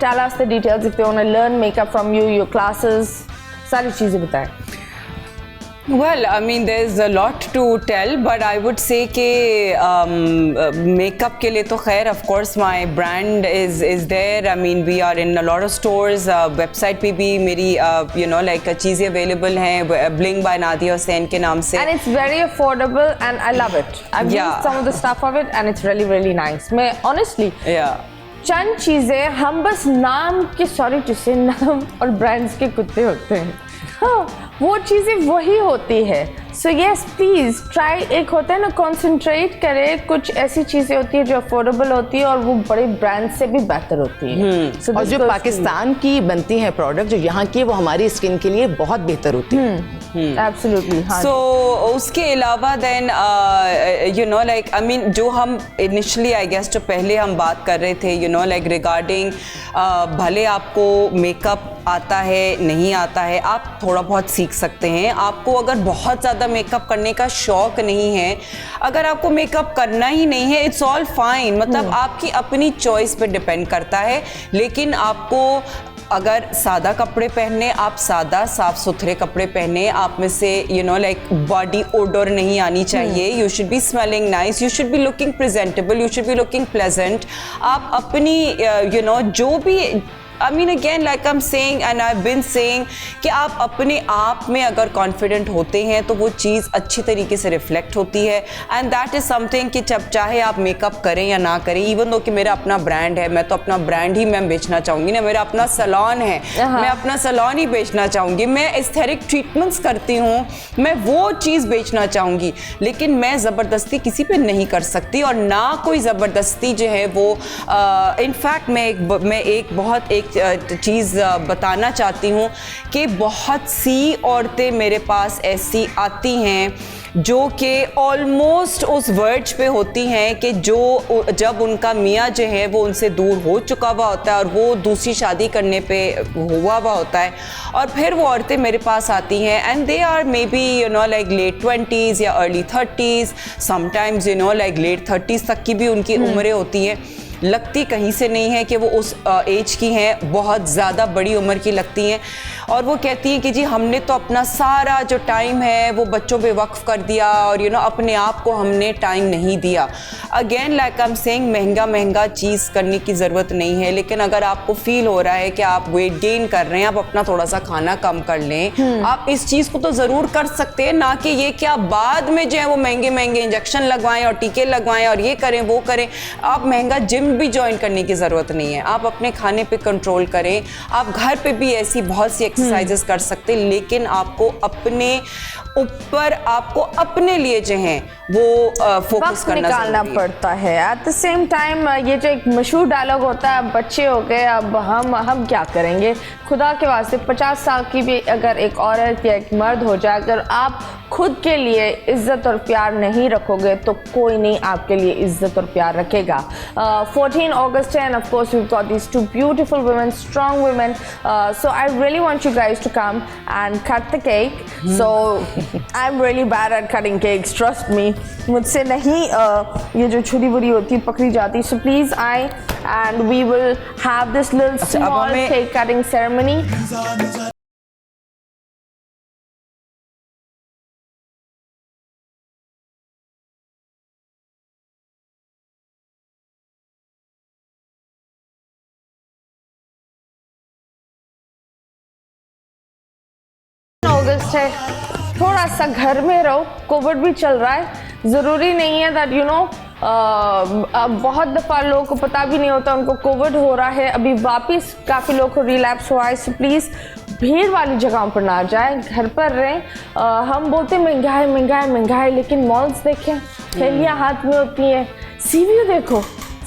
tell us the details if they want to learn makeup from you, your classes, सारी चीज़ें बताएं। Well, I mean, there's a lot to tell, but I would say कि makeup के लिए तो खैर, of course, my brand is there. I mean, we are in a lot of stores. Website पे भी मेरी you know like चीज़ें available हैं, Bling by Nadia Hussain के नाम से. And it's very affordable, and I love it. I've used some of the stuff of it, and it's really really nice. मैं honestly चंद चीज़ें हम बस नाम के नाम और ब्रांड्स के कुत्ते होते हैं, हाँ वो चीज़ें वही होती है. So yes please try. एक होता है ना, कॉन्सेंट्रेट करें. कुछ ऐसी चीज़ें होती है जो अफोर्डेबल होती है और वो बड़े ब्रांड से भी बेहतर होती है. So और जो पाकिस्तान की बनती हैं प्रोडक्ट, जो यहाँ की, वो हमारी स्किन के लिए बहुत बेहतर होती है. एब्सोल्युटली. सो उसके अलावा then you know like I mean जो हम इनिशियली आई गेस जो पहले हम बात कर रहे थे, यू नो लाइक रिगार्डिंग भले आपको मेकअप आता है नहीं आता है, आप थोड़ा बहुत सीख सकते हैं. आपको अगर बहुत ज़्यादा मेकअप करने का शौक नहीं है, अगर आपको मेकअप करना ही नहीं है, इट्स ऑल फाइन. मतलब आपकी अपनी चॉइस पे डिपेंड करता है. लेकिन आपको अगर सादा कपड़े पहनने, आप सादा साफ सुथरे कपड़े पहने. आप में से you know like body odour नहीं आनी चाहिए. You should be smelling nice, you should be looking presentable, you should be looking pleasant. आप अपनी यू नो जो भी I mean again like I'm saying and I've been saying कि आप अपने आप में अगर कॉन्फिडेंट होते हैं तो वो चीज़ अच्छी तरीके से रिफ्लेक्ट होती है. एंड दैट इज़ समथिंग कि जब चाहे आप मेकअप करें या ना करें, इवन दो कि मेरा अपना ब्रांड है, मैं तो अपना ब्रांड ही मैं बेचना चाहूँगी ना. मेरा अपना सैलून है, मैं अपना सैलून ही बेचना चाहूँगी. मैं एस्थेटिक ट्रीटमेंट्स करती हूँ, मैं वो चीज़ बेचना चाहूँगी. लेकिन मैं ज़बरदस्ती किसी पे नहीं कर सकती, और ना कोई ज़बरदस्ती जो है वो इनफैक्ट मैं एक बहुत एक चीज़ बताना चाहती हूँ कि बहुत सी औरतें मेरे पास ऐसी आती हैं जो कि ऑलमोस्ट उस वर्ज पे होती हैं कि जो जब उनका मियाँ जो है वो उनसे दूर हो चुका हुआ होता है और वो दूसरी शादी करने पे हुआ हुआ होता है, और फिर वो औरतें मेरे पास आती हैं and they are maybe you know like late 20s या early 30s, sometimes you know like late 30s तक की भी उनकी उम्रें होती हैं. लगती कहीं से नहीं है कि वो उस एज की हैं, बहुत ज़्यादा बड़ी उम्र की लगती हैं. और वो कहती हैं कि जी हमने तो अपना सारा जो टाइम है वो बच्चों पे वक्फ कर दिया और यू नो अपने आप को हमने टाइम नहीं दिया. Again like I am saying, महंगा चीज़ करने की ज़रूरत नहीं है. लेकिन अगर आपको फील हो रहा है कि आप वेट गेन कर रहे हैं, आप अपना थोड़ा सा खाना कम कर लें, आप इस चीज़ को तो ज़रूर कर सकते हैं. ना कि ये क्या बाद में जो है वो महंगे इंजेक्शन लगवाएं और टीके लगवाएं और ये करें वो करें. आप महंगा जिम भी ज्वाइन करने की ज़रूरत नहीं है. आप अपने खाने पे कंट्रोल करें. आप घर पे भी ऐसी बहुत सी एक्सरसाइजेस कर सकते हैं, लेकिन आपको अपने ऊपर, आपको अपने लिए जो है वो फोकस करना निकालना पड़ता है. एट द सेम टाइम ये जो एक मशहूर डायलॉग होता है, अब बच्चे हो गए, अब हम क्या करेंगे. खुदा के वास्ते 50 साल की भी अगर एक औरत या एक मर्द हो जाए, अगर आप खुद के लिए इज्जत और प्यार नहीं रखोगे तो कोई नहीं आपके लिए इज्जत और प्यार रखेगा. 14 August and of course we've got these two beautiful women, strong women, so I really want you guys to come and cut the cake. So I'm really bad at cutting cakes, trust me. मुझसे नहीं ये जो छुरी बुरी होती है पकड़ी जाती. So please I and we will have this little small cake cutting ceremony. अगस्त है, थोड़ा सा घर में रहो. कोविड भी चल रहा है, ज़रूरी नहीं है दैट यू नो बहुत दफ़ा लोगों को पता भी नहीं होता उनको कोविड हो रहा है. अभी वापस काफ़ी लोगों को रिलैप्स हुआ है. सो प्लीज़ भीड़ वाली जगहों पर ना जाएं, घर पर रहें. हम बोलते महंगाई, लेकिन मॉल्स देखें, थैलियाँ हाथ में होती हैं. सीवीयू देखो,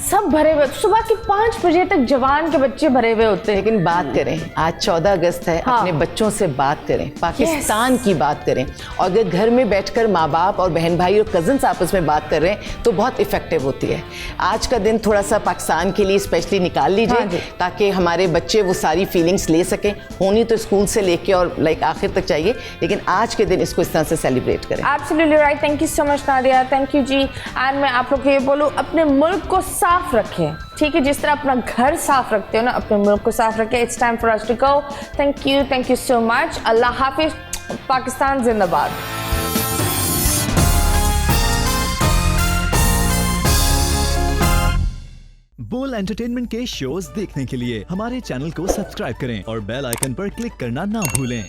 सब भरे हुए, सुबह के 5 बजे तक जवान के बच्चे भरे हुए होते हैं. लेकिन बात करें, आज 14 अगस्त है, अपने बच्चों से बात करें, पाकिस्तान की बात करें. और अगर घर में बैठकर माँ बाप और बहन भाई और कजन्स आपस में बात कर रहे हैं तो बहुत इफेक्टिव होती है. आज का दिन थोड़ा सा पाकिस्तान के लिए स्पेशली निकाल लीजिए, ताकि हमारे बच्चे वो सारी फीलिंग्स ले सकें. होनी तो स्कूल से लेके और लाइक आखिर तक चाहिए, लेकिन आज के दिन इसको इस तरह से सेलिब्रेट करें. Absolutely right. Thank you so much Nadia, thank you ji. And मैं आप लोग को ये बोलूँ, अपने मुल्क को साफ रखें, ठीक है. जिस तरह अपना घर साफ रखते हो ना, अपने मुल्क को साफ रखें. It's time for us to go. Thank you so much. Allah हाफिज. पाकिस्तान जिंदाबाद। बोल एंटरटेनमेंट के शोज देखने के लिए हमारे चैनल को सब्सक्राइब करें और बेल आइकन पर क्लिक करना ना भूलें।